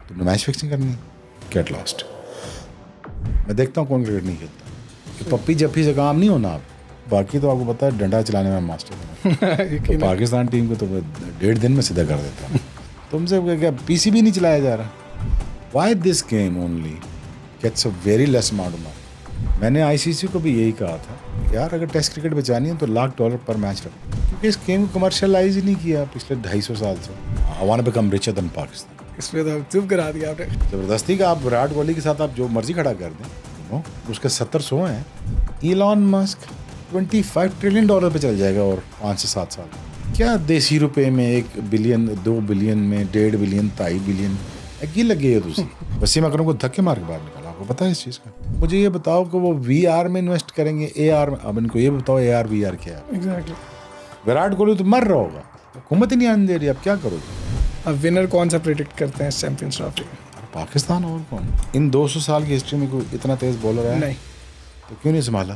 तुमने match fixing करनी है, गेट लॉस्ट। मैं देखता हूँ कौन क्रिकेट नहीं खेलता, कि पप्पी जप्पी से काम नहीं होना आप। बाकी तो आपको पता है डंडा चलाने में मास्टर हूँ। तो पाकिस्तान टीम को तो मैं 1.5 दिन में सीधा कर देता हूँ। तुमसे क्या पीसीबी नहीं चलाया जा रहा? Why this game only gets a very less amount of money. मैंने आईसीसी को भी यही कहा था, यार अगर टेस्ट क्रिकेट बचानी है तो $1,00,000 पर मैच रखो, क्योंकि इस गेम को कमर्शियलाइज ही नहीं किया पिछले 250 साल से। I want to become richer than Pakistan. इसमें तो चुप करा दिया आपने। जबरदस्ती का आप विराट कोहली के साथ आप जो मर्जी खड़ा कर दें, उसके 70-100 हैं। इलॉन मस्क $25 ट्रिलियन पे चल जाएगा और 5 से 7 साल। क्या देसी रुपए में 1 बिलियन 2 बिलियन में 1.5 बिलियन 2.5 बिलियन की लगी है तुझे? वसीम अकरम को धक्के मार के बाहर निकाला, आपको पता है इस चीज़ का? मुझे ये बताओ कि वो VR में इन्वेस्ट करेंगे, AR में? अब इनको ये बताओ AR VR क्या है? एग्जैक्टली। विराट कोहली तो मर रहा होगा, हुकूमत ही नहीं आने दे रही, अब क्या करोगे? अब विनर कौन सा प्रेडिक्ट करते हैं चैंपियंस ट्रॉफी? पाकिस्तान और कौन? इन 200 साल की हिस्ट्री में कोई इतना तेज बॉलर है नहीं। तो क्यों नहीं संभाला?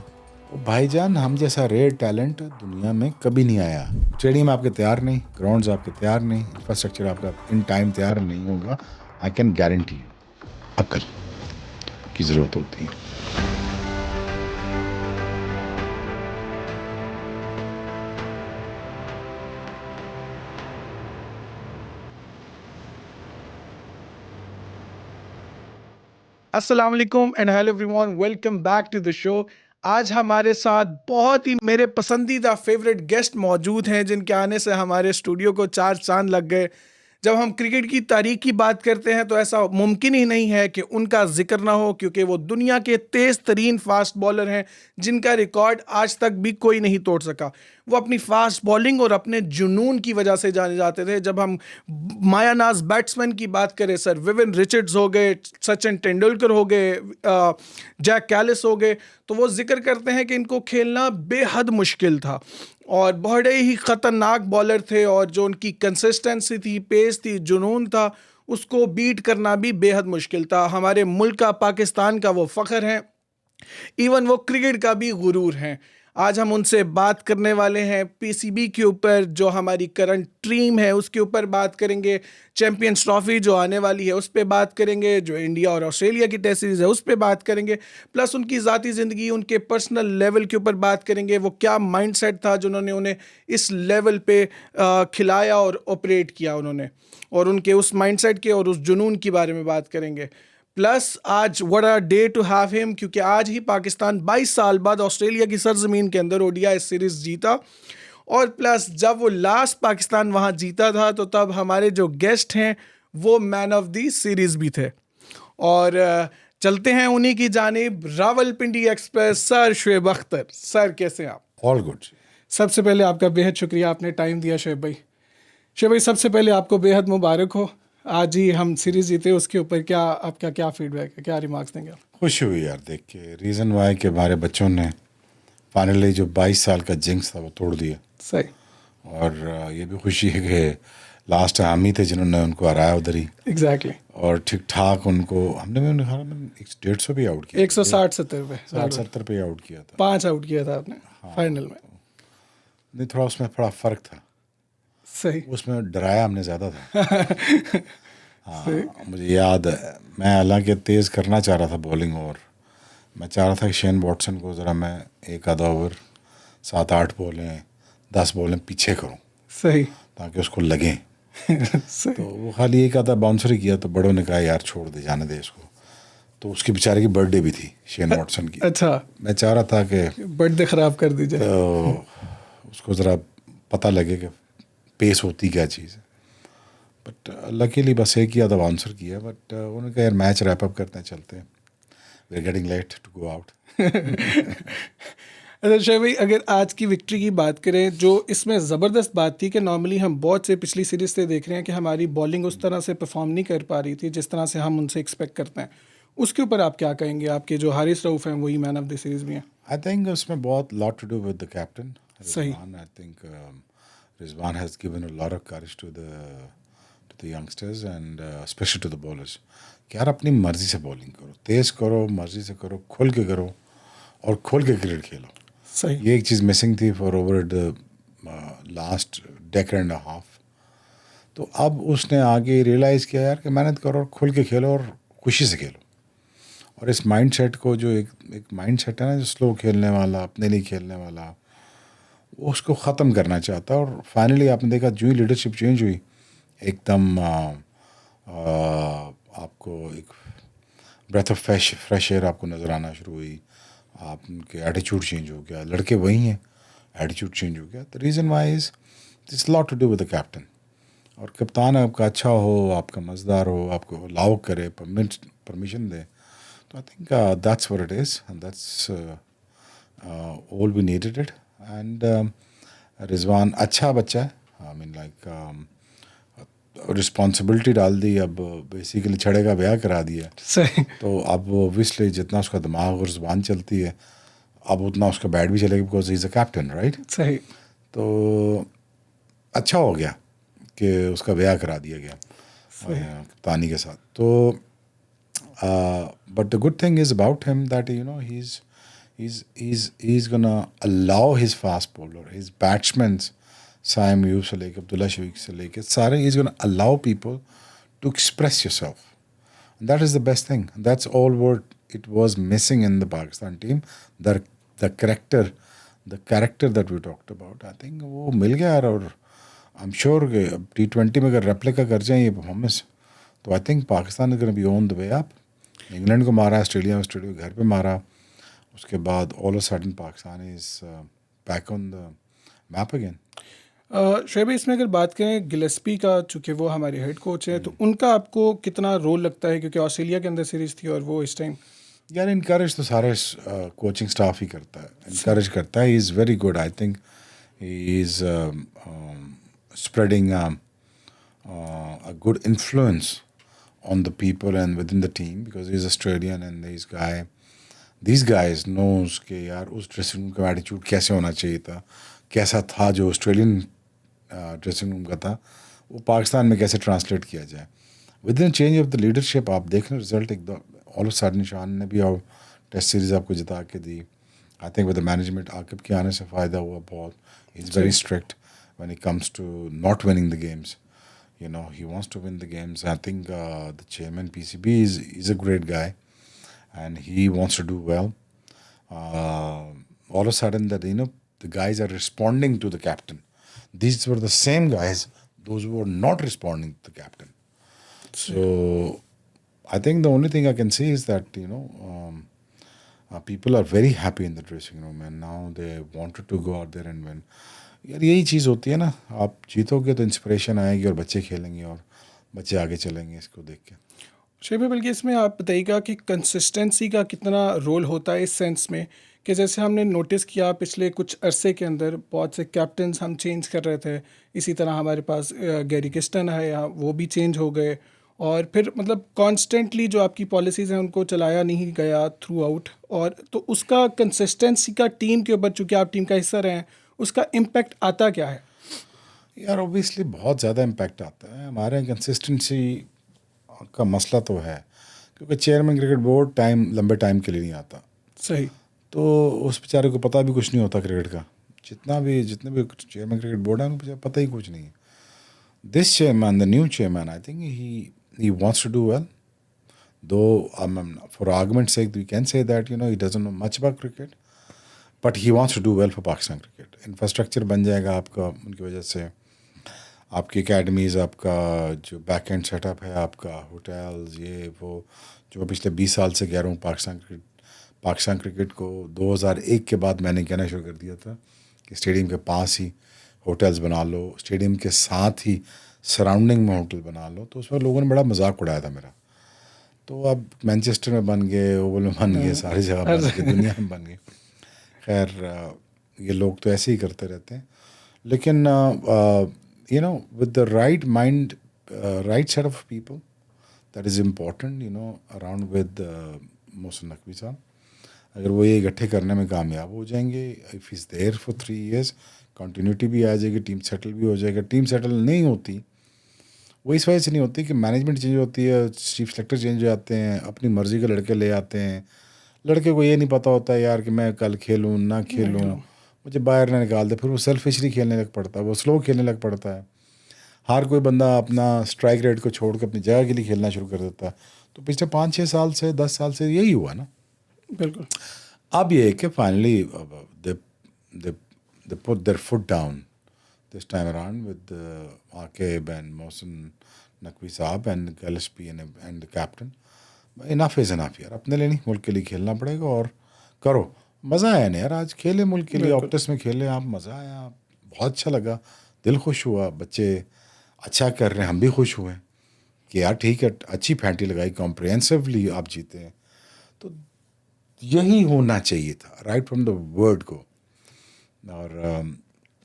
तो भाईजान हम जैसा रेयर टैलेंट दुनिया में कभी नहीं आया। स्टेडियम आपके तैयार नहीं, ग्राउंड्स आपके तैयार नहीं, इंफ्रास्ट्रक्चर आपका इन टाइम तैयार नहीं होगा। आई कैन गारंटी यू अक्ल की ज़रूरत होती है। अस्सलाम वालेकुम and hello everyone, welcome back to the show. आज हमारे साथ बहुत ही मेरे पसंदीदा फेवरेट गेस्ट मौजूद हैं, जिनके आने से हमारे स्टूडियो को 4 चांद लग गए। जब हम क्रिकेट की तारीख की बात करते हैं तो ऐसा मुमकिन ही नहीं है कि उनका जिक्र ना हो, क्योंकि वो दुनिया के तेज़ तरीन फास्ट बॉलर हैं, जिनका रिकॉर्ड आज तक भी कोई नहीं तोड़ सका। वो अपनी फास्ट बॉलिंग और अपने जुनून की वजह से जाने जाते थे। जब हम मायानाज बैट्समैन की बात करें, सर विविन रिचर्ड्स हो गए, सचिन तेंदुलकर हो गए, जैक कैलिस हो गए, तो वो जिक्र करते हैं कि इनको खेलना बेहद मुश्किल था और बड़े ही ख़तरनाक बॉलर थे, और जो उनकी कंसिस्टेंसी थी, पेस थी, जुनून था, उसको बीट करना भी बेहद मुश्किल था। हमारे मुल्क का, पाकिस्तान का वो फ़ख्र हैं, इवन वो क्रिकेट का भी गुरूर हैं। आज हम उनसे बात करने वाले हैं पीसीबी के ऊपर, जो हमारी करंट टीम है उसके ऊपर बात करेंगे, चैंपियंस ट्रॉफी जो आने वाली है उस पर बात करेंगे, जो इंडिया और ऑस्ट्रेलिया की टेस्ट सीरीज़ है उस पर बात करेंगे, प्लस उनकी ज़ाती ज़िंदगी, उनके पर्सनल लेवल के ऊपर बात करेंगे। वो क्या माइंडसेट था जिन्होंने उन्हें इस लेवल पे खिलाया और ऑपरेट किया उन्होंने, और उनके उस माइंडसेट के और उस जुनून के बारे में बात करेंगे। प्लस आज what a day to have him, क्योंकि आज ही पाकिस्तान 22 साल बाद ऑस्ट्रेलिया की सरजमीन के अंदर ओडीआई सीरीज जीता, और प्लस जब वो लास्ट पाकिस्तान वहाँ जीता था तो तब हमारे जो गेस्ट हैं वो मैन ऑफ द सीरीज भी थे। और चलते हैं उन्हीं की जानिब, Rawalpindi express, sir Shoaib Akhtar. Sir कैसे हैं आप? All good. सबसे पहले आपका बेहद शुक्रिया, आपने टाइम दिया शुएब भाई। शुएब भाई, सबसे पहले आपको बेहद मुबारक हो, आज ही हम सीरीज जीते, उसके ऊपर क्या आपका क्या फीडबैक है, क्या रिमार्क्स देंगे आप? खुशी हुई यार देख के। रीज़न वाई कि हमारे बच्चों ने फाइनली जो 22 साल का जिंक्स था वो तोड़ दिया। सही। और ये भी खुशी है कि लास्ट हम ही थे जिन्होंने उनको हराया उधर ही। एग्जैक्टली। और ठीक ठाक उनको हमने भी उन्हें 150 भी आउट किया, 160-70 पे, 60-70 पे आउट किया था। 5 आउट किया था आपने फाइनल में। नहीं, थोड़ा उसमें थोड़ा फ़र्क था, सही। उसमें डराया हमने ज़्यादा था। हाँ, मुझे याद है, मैं हालांकि तेज़ करना चाह रहा था बॉलिंग, और मैं चाह रहा था कि शेन वॉटसन को ज़रा मैं एक आधा ओवर 7-8 बॉलें 10 बॉलें पीछे करूं, सही। ताकि उसको लगें। सही। तो वो खाली एक आधा बाउंसर ही किया, तो बड़ों ने कहा यार छोड़ दे, जाने दे इसको। तो उसकी बेचारे की बर्थडे भी थी, शेन वॉटसन की। अच्छा। मैं चाह रहा था कि बर्थडे ख़राब कर दीजिए, तो उसको ज़रा पता लगे कि पेस होती क्या चीज़ है। बट लकीली बस एक ही आधा आंसर किया। बट उन्होंने कहा यार मैच रैप अप करते हैं, चलते हैं, we are getting late to go out. अच्छा शुएब भाई, अगर आज की विक्ट्री की बात करें, जो इसमें ज़बरदस्त बात थी कि नॉर्मली हम बहुत से पिछली सीरीज़ से देख रहे हैं कि हमारी बॉलिंग उस तरह से परफॉर्म नहीं कर पा रही थी जिस तरह से हम उनसे एक्सपेक्ट करते हैं, उसके ऊपर आप क्या कहेंगे? आपके जो हारिस रऊफ़ हैं वही मैन ऑफ द सीरीज़ भी हैं। आई थिंक उसमें बहुत lot to do with the captain सही। Rizwan. I think Rizwan has given a lot of courage to the youngsters and specially to the bowlers कि यार अपनी मर्जी से बॉलिंग करो, तेज़ करो, मर्जी से करो, खुल के करो और खुल के क्रिकेट खेलो। सही। ये एक चीज़ मिसिंग थी for over the last decade and half. तो अब उसने आगे रियलाइज़ किया यार कि मेहनत करो और खुल के खेलो और खुशी से खेलो। और इस माइंडसेट को जो एक माइंडसेट है ना, जो स्लो खेलने वाला, अपने लिए खेलने वाला, वो उसको ख़त्म करना चाहता है। और फाइनली आपने देखा जो ही लीडरशिप चेंज हुई, एकदम आपको एक ब्रेथ ऑफ फ्रेश एयर आपको नज़र आना शुरू हुई। आपके एटीट्यूड चेंज हो गया, लड़के वही हैं, एटीट्यूड चेंज हो गया। The reason why is this lot to do with the captain. और कप्तान आपका अच्छा हो, आपका मज़ेदार हो, आपको अलाउ करे, परमिशन दे, तो I think that's what it is and that's all we needed it. And Rizwan अच्छा बच्चा है, आई मीन लाइक रिस्पॉन्सिबिलिटी डाल दी, अब बेसिकली छड़े का ब्याह करा दिया। सही। तो अब ऑब्वियसली जितना उसका दिमाग और ज़ुबान चलती है, अब उतना उसका बैट भी चलेगा, because he is a captain, right. सही। तो अच्छा हो गया कि उसका ब्याह करा दिया गया कप्तानी के साथ। तो but the good thing is about him that you no he's gonna allow his fast bowler, his batsmen, Saim Ayub से लेके अब्दुल्ला शफीक से लेके सारे, he's gonna allow people to express yourself. And that is the best thing. That's all what it was missing in the Pakistan team. The character that we talked about. I think वो मिल गया यार। और I'm sure कि अब T20 में अगर replica कर जाए ये परफॉर्मेंस, तो I think Pakistan is gonna be on the way up. England को मारा, ऑस्ट्रेलिया घर पे मारा, उसके बाद all of sudden Pakistan is back on the map again. Shoaib भाई, इसमें अगर बात करें गिलेस्पी का, चूँकि वो हमारे हेड कोच है, तो उनका आपको कितना रोल लगता है, क्योंकि ऑस्ट्रेलिया के अंदर सीरीज़ थी और वो इस टाइम? यार इनकरेज तो सारे कोचिंग स्टाफ ही करता है, इनकरेज करता है। ही is very good, I think he is spreading a good influence on the people and within the team, because he's Australian and these guys knows कि यार उस ड्रेसिंग रूम का एटीट्यूड कैसे होना चाहिए था, कैसा था जो ऑस्ट्रेलियन ड्रेसिंग रूम का था, वो पाकिस्तान में कैसे ट्रांसलेट किया जाए। With in change of the leadership आप देख रहे रिजल्ट एकदम ऑल ऑफ सडन। शान ने भी और टेस्ट सीरीज़ आपको जिता के दी। I think with the management Aqib के आने से फ़ायदा हुआ बहुत। He is very strict when it comes to not winning the games, you know, he wants to win the games. I think the chairman PCB is a great guy and he wants to do well. All of a sudden that, you know, the guys are responding to the captain. These were the same guys, those who were not responding to the captain. So I think the only thing I can say is that, you know, people are very happy in the dressing room and now they wanted to go out there and win. यार यही चीज़ होती है ना, आप जीतोगे तो inspiration आएगी और बच्चे खेलेंगे और बच्चे आगे चलेंगे इसको देख के। शोएब भाई, बल्कि इसमें आप बताइएगा कि कंसिस्टेंसी का कितना रोल होता है, इस सेंस में कि जैसे हमने नोटिस किया पिछले कुछ अरसे के अंदर बहुत से कैप्टन्स हम चेंज कर रहे थे। इसी तरह हमारे पास गैरी किस्टन है, या वो भी चेंज हो गए, और फिर मतलब कॉन्स्टेंटली जो आपकी पॉलिसीज़ हैं उनको चलाया नहीं गया थ्रू आउट। और तो उसका कंसिस्टेंसी का टीम के ऊपर, चूँकि आप टीम का हिस्सा रहे हैं, उसका इम्पैक्ट आता क्या है? यार ऑब्वियसली बहुत ज़्यादा इम्पैक्ट आता है। हमारे यहाँ कंसिस्टेंसी का मसला तो है, क्योंकि चेयरमैन क्रिकेट बोर्ड लंबे टाइम के लिए नहीं आता। सही। तो उस बेचारे को पता भी कुछ नहीं होता क्रिकेट का। जितने भी चेयरमैन क्रिकेट बोर्ड है उनको पता ही कुछ नहीं है। This chairman, the new chairman, I think he wants to do well, though for argument's sake we can say that, you know, he doesn't know much about cricket, but he wants to do well for Pakistan cricket. Infrastructure बन जाएगा आपका उनकी वजह से, आपकी academies, आपका जो back and setup है, आपका होटल्स, ये वो जो पिछले 20 साल से कह रहा हूँ। पाकिस्तान क्रिकेट को 2001 के बाद मैंने कहना शुरू कर दिया था कि स्टेडियम के पास ही होटल्स बना लो, स्टेडियम के साथ ही सराउंडिंग में होटल बना लो। तो उसमें लोगों ने बड़ा मजाक उड़ाया था मेरा। तो अब मैनचेस्टर में बन गए, ओवल में बन गए, सारी जगह बन गए, दुनिया में बन गए। खैर ये लोग तो ऐसे ही करते रहते हैं, लेकिन you know, with the right mind, right set of people, that is important, you know, around with Mohsin Naqvi साहब, अगर वो ये इकट्ठे करने में कामयाब हो जाएंगे, if he's there for 3 years, continuity भी आ जाएगी, टीम सेटल भी हो जाएगा। टीम सेटल नहीं होती, वो इस वजह से नहीं होती कि मैनेजमेंट चेंज होती है, चीफ सेलेक्टर चेंज हो जाते हैं, अपनी मर्जी के लड़के ले आते हैं। लड़के को ये नहीं पता होता है यार कि मैं कल खेलूँ ना खेलूँ, मुझे बाहर ना निकाल दे, फिर वो सेल्फिशली खेलने लग पड़ता है, वो स्लो खेलने लग पड़ता है। हर कोई बंदा अपना स्ट्राइक रेट को छोड़ के अपनी जगह के लिए खेलना शुरू कर देता है। तो पिछले 5-6 साल से 10 साल से यही हुआ ना। बिल्कुल। अब ये है कि finally they they they put there foot down this time around with Aqib and Mohsen Naqvi साहब and Gillespie and the captain. Enough is enough यार, अपने लिए नहीं मुल्क के लिए खेलना पड़ेगा और करो। मज़ा आया ना यार, आज खेले मुल्क के लिए, ऑप्टस में खेले आप, मज़ा आया, बहुत अच्छा लगा, दिल खुश हुआ, बच्चे अच्छा कर रहे हैं, हम भी खुश हुए कि यार ठीक है, अच्छी फैंटी लगाई, कॉम्प्रिहेंसिवली आप जीते हैं। तो यही होना चाहिए था राइट फ्रॉम द वर्ड को। और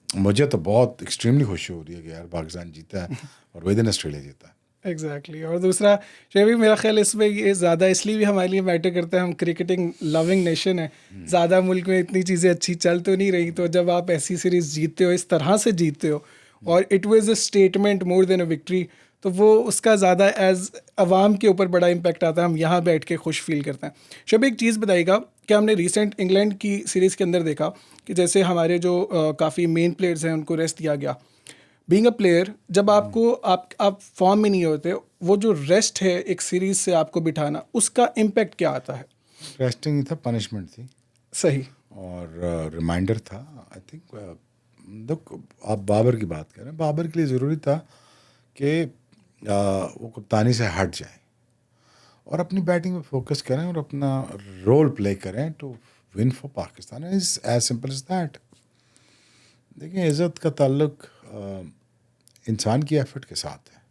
मुझे तो बहुत एक्सट्रीमली खुशी हो रही है कि यार पाकिस्तान जीता है और विद इन ऑस्ट्रेलिया जीता है। एग्जैक्टली। और दूसरा शेबी, मेरा ख्याल इसमें ये ज़्यादा इसलिए भी हमारे लिए मैटर करता है, हम क्रिकेटिंग लविंग नेशन है, ज़्यादा मुल्क में इतनी चीज़ें अच्छी चल तो नहीं रही, तो जब आप ऐसी सीरीज़ जीतते हो, इस तरह से जीतते हो, और it was a statement more than a victory, तो वो उसका ज़्यादा एज अवाम के ऊपर बड़ा इम्पैक्ट आता है, हम यहाँ बैठ के खुश फील करते हैं। शबी, एक चीज़ बताइएगा कि हमने रिसेंट इंग्लैंड की सीरीज़ के अंदर देखा कि जैसे हमारे जो काफ़ी मेन प्लेयर्स हैं उनको रेस्ट दिया गया। बीइंग अ प्लेयर, जब आपको आप फॉर्म में नहीं होते, वो जो रेस्ट है एक सीरीज़ से आपको बिठाना, उसका इम्पैक्ट क्या आता है? रेस्टिंग था, पनिशमेंट थी। सही। और रिमाइंडर था। आई थिंक देखो, आप बाबर की बात कर रहे हैं, बाबर के लिए ज़रूरी था कि वो कप्तानी से हट जाए और अपनी बैटिंग में फोकस करें और अपना रोल प्ले करें to win for Pakistan. Is as simple as that. देखिए, इज़्ज़त का ताल्लुक इंसान की एफर्ट के साथ है।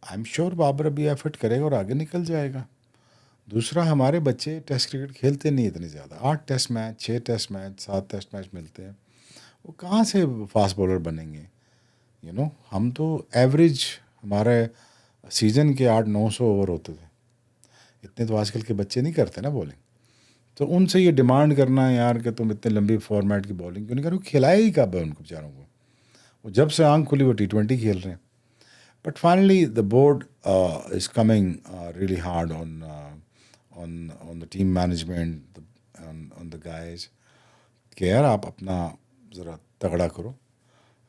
आई एम श्योर बाबर अभी एफर्ट करेगा और आगे निकल जाएगा। दूसरा, हमारे बच्चे टेस्ट क्रिकेट खेलते नहीं इतने ज़्यादा, 8 test match, 6 test match, 7 test match मिलते हैं, वो कहाँ से फास्ट बॉलर बनेंगे? हम तो एवरेज हमारे सीज़न के 800-900 ओवर होते थे, इतने तो आजकल के बच्चे नहीं करते ना बॉलिंग। तो उनसे ये डिमांड करना है यार कि तुम इतने लंबी फॉर्मेट की बॉलिंग क्यों नहीं करो, खिलाया ही कब है उनको बेचारों को? वो जब से आंख खुली वो T20 खेल रहे हैं। But finally the board is coming really hard on the team management, on the guys कि यार आप अपना ज़रा तगड़ा करो।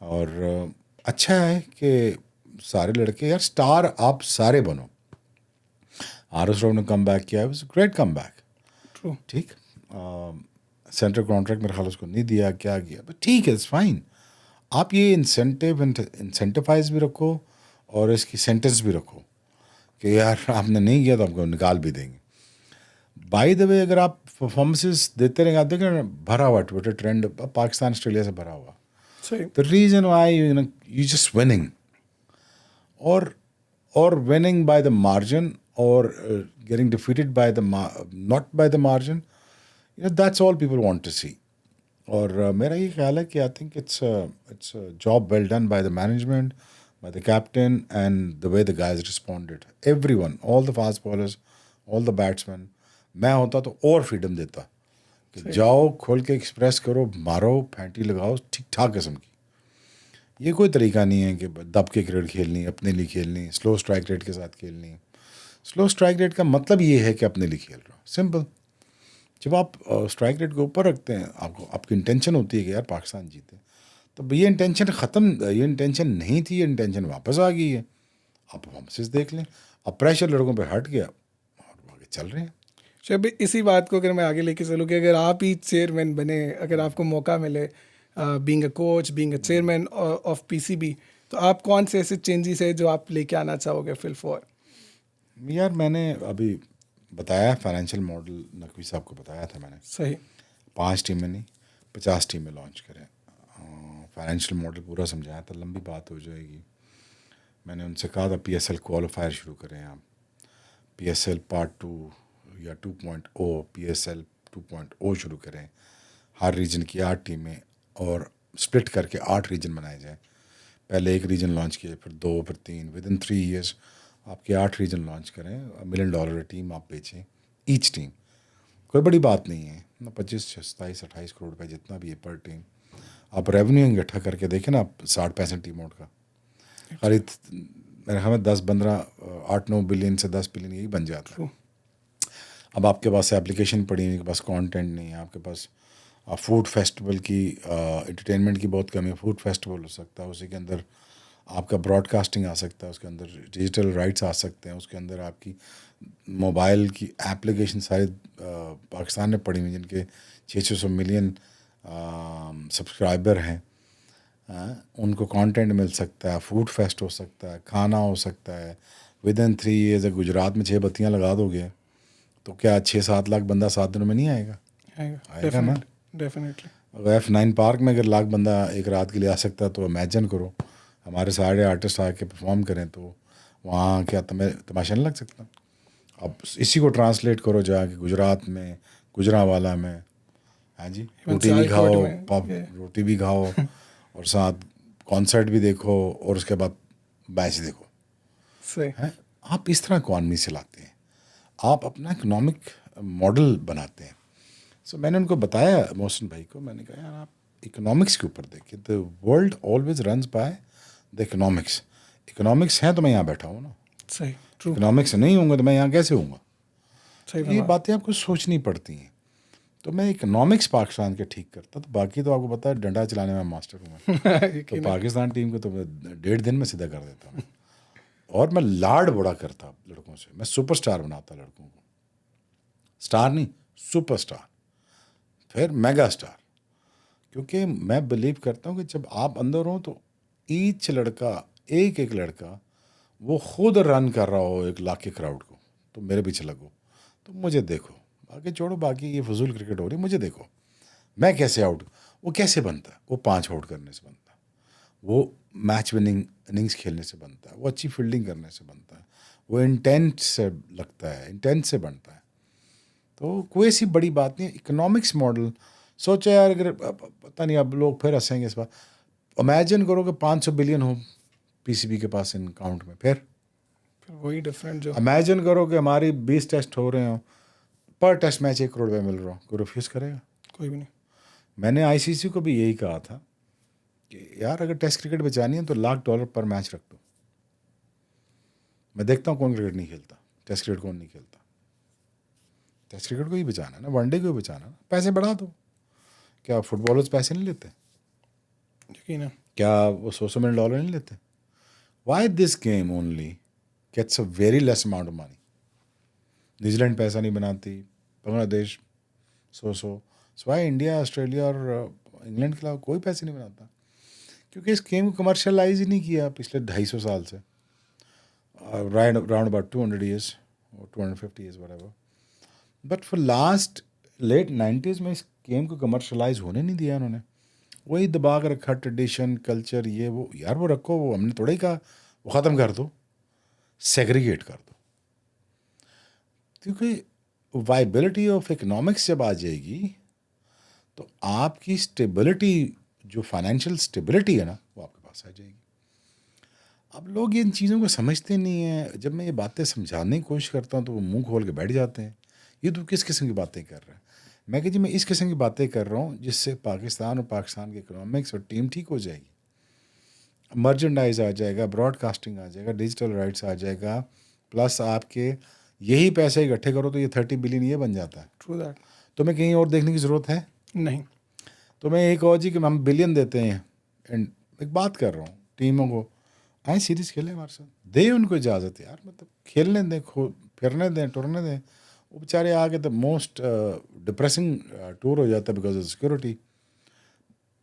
और अच्छा है कि सारे लड़के यार स्टार आप सारे बनो। आर.एस. राव ने कम बैक किया, was great come back. True. ठीक, सेंट्रल कॉन्ट्रैक्ट मेरे ख्याल उसको नहीं दिया, क्या किया, बट ठीक है, इट्स फाइन। आप ये इंसेंटिवाइज भी रखो और इसकी सेंटेंस भी रखो कि यार आपने नहीं किया तो आपको निकाल भी देंगे। बाय द वे, अगर आप परफॉर्मेंसेस देते रहेंगे, आप देखें भरा हुआ ट्विटर ट्रेंड पाकिस्तान ऑस्ट्रेलिया से भरा हुआ। सही। The reason why you just winning or winning by the margin or getting defeated by the not by the margin, that's all people want to see. और मेरा ये ख्याल है कि I think it's job well done by the management, by the captain and the way the guys responded, everyone, all the fast bowlers, all the batsman. मैं होता तो और फ्रीडम देता कि जाओ खोल के एक्सप्रेस करो, मारो, फैंटी लगाओ, ठीक ठाक किस्म की। ये कोई तरीका नहीं है कि दब के क्रिकेट खेलनी, अपने लिए खेलनी, स्लो स्ट्राइक रेट के साथ खेलनी। स्लो स्ट्राइक रेट का मतलब ये है कि अपने लिए खेल रहा हूँ, सिंपल। जब आप स्ट्राइक रेट को ऊपर रखते हैं, आपकी इंटेंशन होती है कि यार पाकिस्तान जीते, तो ये इंटेंशन ख़त्म, ये इंटेंशन नहीं थी, ये इंटेंशन वापस आ गई है। आप वापस देख लें, अब प्रेशर लड़कों पे हट गया और आगे चल रहे हैं। शबी, इसी बात को अगर मैं आगे लेके चलूँ कि अगर आप ही चेयरमैन बने, अगर आपको मौका मिले being a coach, being a chairman of PCB, तो आप कौन से ऐसे चेंजेस है जो आप लेके आना चाहोगे फिल फॉर? यार मैंने अभी बताया, फाइनेंशियल मॉडल नकवी साहब को बताया था मैंने। सही। 5 टीमें नहीं, 50 टीमें लॉन्च करें। फाइनेंशियल मॉडल पूरा समझाया था, लंबी बात हो जाएगी। मैंने उनसे कहा था PSL क्वालिफायर शुरू करें आप, PSL पार्ट 2 या 2.0, PSL 2.0 शुरू करें। हर रीजन की 8 टीमें और स्प्लिट करके 8 रीजन बनाए जाए। पहले 1 रीजन लॉन्च किए, फिर 2, फिर 3, विद इन 3 ईयर्स आपके 8 रीजन लॉन्च करें। $1 मिलियन टीम आप बेचें, ईच टीम, कोई बड़ी बात नहीं है ना, 25, 27, 28 करोड़ रुपए जितना भी है पर टीम। आप रेवेन्यू इकट्ठा करके देखें ना, 60-65 टीमों का खरीद, मेरे ख्याल में 10-15, 8-9 बिलियन से 10 बिलियन यही बन जाता है। अब आपके पास एप्लीकेशन पड़ी है, आपके पास कंटेंट नहीं है, आपके पास फूड फेस्टिवल की, एंटरटेनमेंट की बहुत कमी है, फूड फेस्टिवल हो सकता है, उसी के अंदर आपका ब्रॉडकास्टिंग आ सकता है, उसके अंदर डिजिटल राइट्स आ सकते हैं, उसके अंदर आपकी मोबाइल की एप्लीकेशन सारे पाकिस्तान में पड़ी हुई जिनके 600 मिलियन सब्सक्राइबर हैं। उनको कंटेंट मिल सकता है, फूड फेस्ट हो सकता है, खाना हो सकता है। विद इन 3 ईयर्स गुजरात में 6 बत्तियाँ लगा दोगे तो क्या 6-7 लाख बंदा 7 दिनों में नहीं आएगा? आएगा ना। डेफिनेटली। अगर F9 पार्क में अगर लाख बंदा एक रात के लिए आ सकता है तो इमेजिन करो हमारे सारे आर्टिस्ट आके परफॉर्म करें तो वहाँ क्या तमाशा नहीं लग सकता? अब इसी को ट्रांसलेट करो जाके गुजरात में, गुजरांवाला में, हाँ जी, रोटी भी खाओ, रोटी भी खाओ और साथ कॉन्सर्ट भी देखो और उसके बाद मैच देखो। सही है, आप इस तरह इकॉनमी चलाते हैं, आप अपना इकोनॉमिक मॉडल बनाते हैं। सो मैंने उनको बताया, मोहसिन भाई को, मैंने कहा यार आप इकोनॉमिक्स के ऊपर देखिए, the world always runs by the economics. Economics है तो मैं यहाँ बैठा हूँ ना। सही, ट्रू। इकोनॉमिक्स नहीं होंगे तो मैं यहाँ कैसे होऊंगा? सही ये बातें आपको सोचनी पड़ती हैं। तो मैं इकोनॉमिक्स पाकिस्तान के ठीक करता, तो बाकी तो आपको पता है डंडा चलाने में मास्टर हूँ मैं। तो पाकिस्तान टीम को तो मैं 1.5 दिन में सीधा कर देता हूँ। और मैं लाड बड़ा करता लड़कों से, मैं सुपरस्टार बनाता लड़कों को। स्टार नहीं, सुपरस्टार, फिर मेगा स्टार। क्योंकि मैं बिलीव करता हूँ कि जब आप अंदर हो तो ईच लड़का, एक एक लड़का वो खुद रन कर रहा हो 1 लाख के क्राउड को, तो मेरे पीछे लगो, तो मुझे देखो। बाकी छोड़ो, बाकी ये फजूल क्रिकेट हो रही, मुझे देखो मैं कैसे आउट, वो कैसे बनता है? वो 5 आउट करने से बनता है, वो मैच विनिंग इनिंग्स खेलने से बनता है, वो अच्छी फील्डिंग करने से बनता है, वो इंटेंट से लगता है, इंटेंट से बनता है। तो कोई ऐसी बड़ी बात नहीं है। इकोनॉमिक्स मॉडल सोचा यार, अगर पता नहीं अब लोग फिर हंसेंगे इस बार, इमेजिन करो कि 500 बिलियन हो पीसीबी के पास इन अकाउंट में, फिर वही डिफरेंट जो इमेजिन करो कि हमारी 20 टेस्ट हो रहे हो, पर टेस्ट मैच 1 करोड़ रुपये मिल रहा हो, कोई रिफ्यूज़ करेगा? कोई भी नहीं। मैंने आईसीसी को भी यही कहा था कि यार अगर टेस्ट क्रिकेट बचानी है तो $1,00,000 पर मैच रख दो। मैं देखता हूँ कौन क्रिकेट नहीं खेलता, टेस्ट क्रिकेट कौन नहीं खेलता। टेस्ट क्रिकेट को ही बचाना है ना, वनडे को ही बचाना है ना, पैसे बढ़ा दो। क्या फुटबॉलर्स पैसे नहीं लेते? यकीन है। क्या वो $100 मिलियन नहीं लेते? Why this game only gets a very less amount of money? New Zealand पैसा नहीं बनाती, बांग्लादेश 100, वाई इंडिया, ऑस्ट्रेलिया और इंग्लैंड के अलावा कोई पैसे नहीं बनाता? क्योंकि इस गेम को कमर्शलाइज ही नहीं किया पिछले 250 साल से, राउंड अबाउट 200 ईयर्स और 250 years whatever. But for last late 90s में इस गेम को कमर्शलाइज होने नहीं दिया उन्होंने। वही दबा कर रखा, ट्रेडिशन, कल्चर, ये वो। यार वो रखो, वो हमने थोड़ा ही कहा वो ख़त्म कर दो, सेग्रीगेट कर दो। क्योंकि वाइबिलिटी ऑफ इकोनॉमिक्स जब आ जाएगी तो आपकी स्टेबिलिटी, जो फाइनेंशियल स्टेबिलिटी है ना, वो आपके पास आ जाएगी। अब लोग इन चीज़ों को समझते नहीं हैं। जब मैं ये बातें समझाने की कोशिश करता हूँ तो वो मुंह खोल के बैठ जाते हैं, ये तो किस किस्म की बातें कर रहा है? मैं कह जी मैं इस किस्म की बातें कर रहा हूँ जिससे पाकिस्तान और पाकिस्तान की इकोनॉमिक्स और टीम ठीक हो जाएगी। मर्चेंडाइज आ जाएगा, ब्रॉडकास्टिंग आ जाएगा, डिजिटल राइट्स आ जाएगा, प्लस आपके यही पैसे इकट्ठे करो तो ये 30 बिलियन ये बन जाता है। True that. तुम्हें कहीं और देखने की ज़रूरत है नहीं। तो मैं एक और जी कि हम बिलियन देते हैं, एंड एक बात कर रहा हूँ, टीमों को आए सीरीज़ खेलें हमारे साथ, दे उनको इजाज़त यार, मतलब खेलने दें, फिरने दें, टुरने दें। वो बेचारे आगे तो मोस्ट डिप्रेसिंग टूर हो जाता है बिकॉज ऑफ सिक्योरिटी।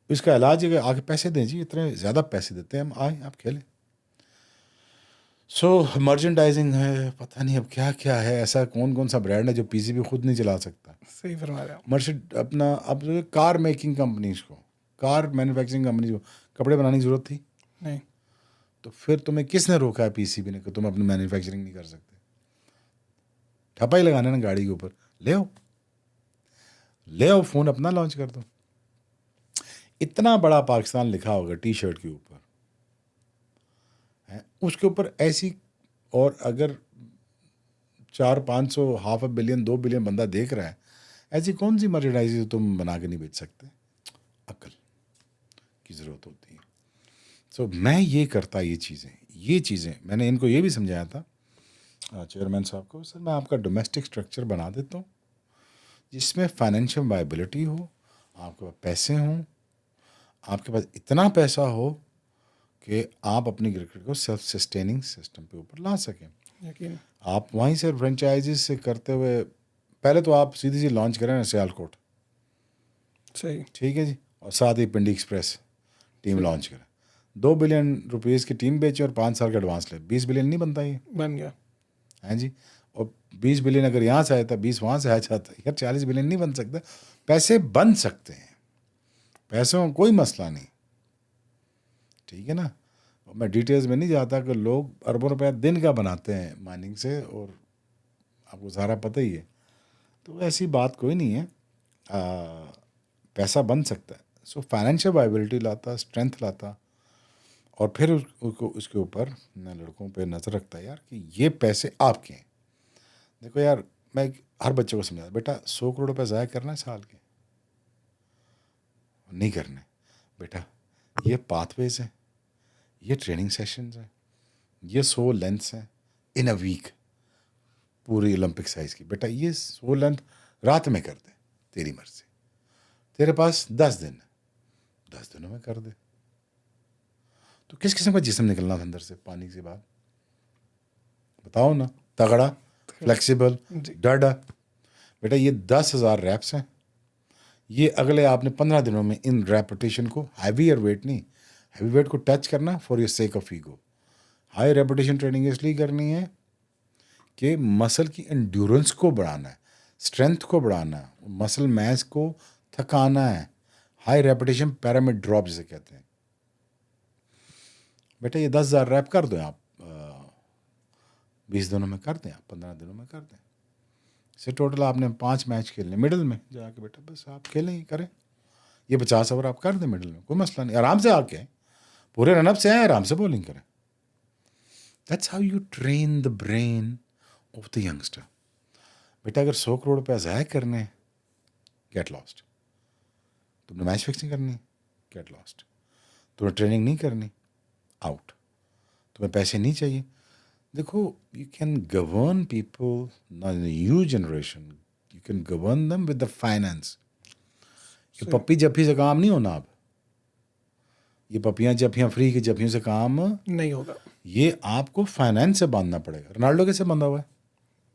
इसका इलाज है कि आगे पैसे दें जी, इतने ज़्यादा पैसे देते हैं हम, आए आप खेलें। सो मर्चेंडाइजिंग है, पता नहीं अब क्या क्या है। ऐसा कौन कौन सा ब्रांड है जो पीसीबी खुद नहीं चला सकता? सही फरमा रहे हो। मर्चेंट अपना, अब कार मेकिंग कंपनीज को, कार मैन्युफैक्चरिंग कंपनीज को कपड़े बनाने की ज़रूरत थी? नहीं। तो फिर तुम्हें किसने रोका है पीसीबी ने कि तुम अपनी मैन्युफैक्चरिंग नहीं कर सकते? ठप्पा ही लगाना ना गाड़ी के ऊपर, ले आओ फ़ोन अपना लॉन्च कर दो। इतना बड़ा पाकिस्तान लिखा होगा टी शर्ट के ऊपर है, उसके ऊपर ऐसी, और अगर 400-500, $500 million 2 बिलियन बंदा देख रहा है, ऐसी कौन सी मर्चेंडाइज तुम बना के नहीं बेच सकते? अक्ल की ज़रूरत होती है। सो मैं ये करता, ये चीज़ें मैंने इनको ये भी समझाया था चेयरमैन साहब को, सर मैं आपका डोमेस्टिक स्ट्रक्चर बना देता हूँ जिसमें फाइनेंशियल वायबिलिटी हो, आपके पास पैसे हों, आपके पास इतना पैसा हो कि आप अपनी क्रिकेट को सेल्फ सस्टेनिंग सिस्टम पे ऊपर ला सकें। यकीन। आप वहीं से फ्रेंचाइजीज से करते हुए पहले तो आप सीधी सी लॉन्च करें ना सियालकोट, सही। ठीक है जी, और साथ ही पिंडी एक्सप्रेस टीम लॉन्च करें, 2 बिलियन रुपीज़ की टीम बेचे और 5 साल का एडवांस ले, 20 बिलियन नहीं बनता ये? बन गया। हैं जी। और 20 बिलियन अगर यहाँ से आया था, 20 वहाँ से आ जाता, यार 40 बिलियन नहीं बन सकता। पैसे बन सकते हैं, पैसों में कोई मसला नहीं, ठीक है ना। और मैं डिटेल्स में नहीं जाता कि लोग अरबों रुपया दिन का बनाते हैं माइनिंग से, और आपको सारा पता ही है। तो ऐसी बात कोई नहीं है, पैसा बन सकता है। सो फाइनेंशियल वायबिलिटी लाता, स्ट्रेंथ लाता, और फिर उसको उसके ऊपर लड़कों पे नज़र रखता है यार कि ये पैसे आपके हैं। देखो यार, मैं हर बच्चे को समझाता, बेटा 100 करोड़ रुपये ज़ाया करना है साल के, नहीं करने बेटा। ये पाथवेज हैं, ये ट्रेनिंग सेशंस हैं, ये 100 लेंथ्स हैं इन अ वीक पूरी ओलंपिक साइज़ की। बेटा ये 100 लेंथ रात में कर दे, तेरी मर्जी, तेरे पास 10 दिन है, 10 दिनों में कर दे। तो किस किस्म का जिस्म निकलना था अंदर से पानी के बाद, बताओ ना। तगड़ा, फ्लेक्सिबल, डर। बेटा ये 10,000 रैप्स हैं, ये अगले आपने 15 दिनों में इन रेपिटेशन को, हैवीयर वेट नहीं, हैवी वेट को टच करना for your sake of ego. High repetition training इसलिए करनी है कि मसल की एंड्योरेंस को बढ़ाना है, स्ट्रेंथ को बढ़ाना है, मसल मैस को थकाना है। हाई रेपिटेशन पैरामिड ड्रॉप जिसे कहते हैं। बेटा ये 10,000 रैप कर दो आप, 20 दिनों में कर दें आप, 15 दिनों में कर दें। से टोटल आपने 5 मैच खेलने मिडिल में जाके, बेटा बस आप खेलें, ही करें। ये 50 ओवर आप कर दें मिडिल में, कोई मसला नहीं। आराम से आके पूरे रनअप से आए, आराम से बॉलिंग करें। That's how you train the brain of the youngster. बेटा अगर 100 करोड़ रुपया ज़ाया करने, गेट लॉस्ट। तुमने मैच फिक्सिंग करनी, गेट लॉस्ट। तुम्हें ट्रेनिंग नहीं करनी, आउट। तुम्हें पैसे नहीं चाहिए। देखो, you can govern people, new generation, you can govern them with the finance. ये पप्पी जफ्फी से काम नहीं होना। अब ये पपियाँ जफ्फियाँ फ्री की जफ्फियों से काम नहीं होगा। ये आपको फाइनेंस से बांधना पड़ेगा। रोनाल्डो कैसे बंधा हुआ है?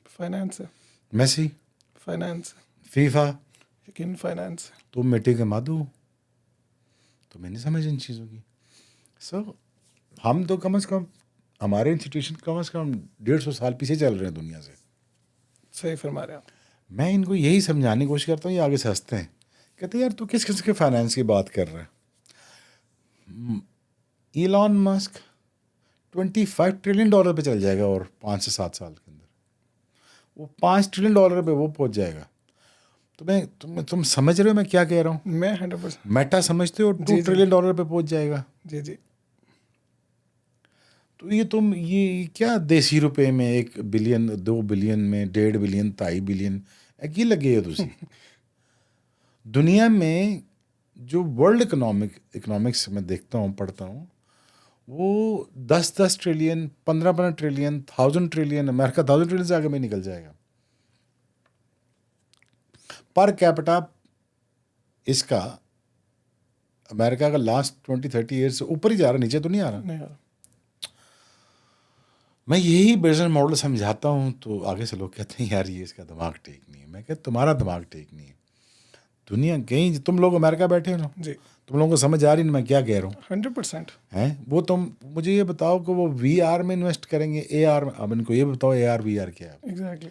फाइनेंस है। Messi, finance. फीफा, यकीन फाइनेंस। तुम मिट्टी के मादू, तुम्हें नहीं समझ इन चीज़ों की। सो हम तो कम से कम, हमारे इंस्टीट्यूशन कम से कम 150 साल पीछे चल रहे हैं दुनिया से। सही फरमा रहे हैं आप। मैं इनको यही समझाने की कोशिश करता हूँ, ये आगे से हंसते हैं, कहते हैं यार तू किस किस के फाइनेंस की बात कर रहा है। इलॉन मस्क $25 ट्रिलियन पे चल जाएगा, और 5 से 7 साल के अंदर वो $5 ट्रिलियन पे वो पहुंच जाएगा। तुम समझ रहे हो मैं क्या कह रहा हूँ? मैं 100%। मेटा समझते हो? $2 ट्रिलियन पे पहुंच जाएगा। जी जी। तो ये क्या देसी रुपए में 1 बिलियन, 2 बिलियन में 1.5 बिलियन, 2.5 बिलियन की लगे हो तुसी। दुनिया में जो वर्ल्ड इकोनॉमिक्स में देखता हूँ, पढ़ता हूँ, वो 10-10 trillion, 15-15 trillion, 1000 trillion, America 1000 trillion से आगे में निकल जाएगा। पर कैपिटा इसका अमेरिका का लास्ट 20-30 ईयर से ऊपर ही जा रहा है, नीचे तो नहीं आ रहा। मैं यही बिजनेस मॉडल समझाता हूँ, तो आगे से लोग कहते हैं यार ये इसका दिमाग ठीक नहीं है। मैं कहता तुम्हारा दिमाग ठीक नहीं है। दुनिया कहीं, तुम लोग अमेरिका बैठे हो ना जी, तुम लोगों को समझ आ रही ना मैं क्या कह रहा हूँ? 100% हैं वो। तुम मुझे ये बताओ कि वो VR में इन्वेस्ट करेंगे, AR में? अब इनको ये बताओ AR VR क्या है? एग्जैक्टली।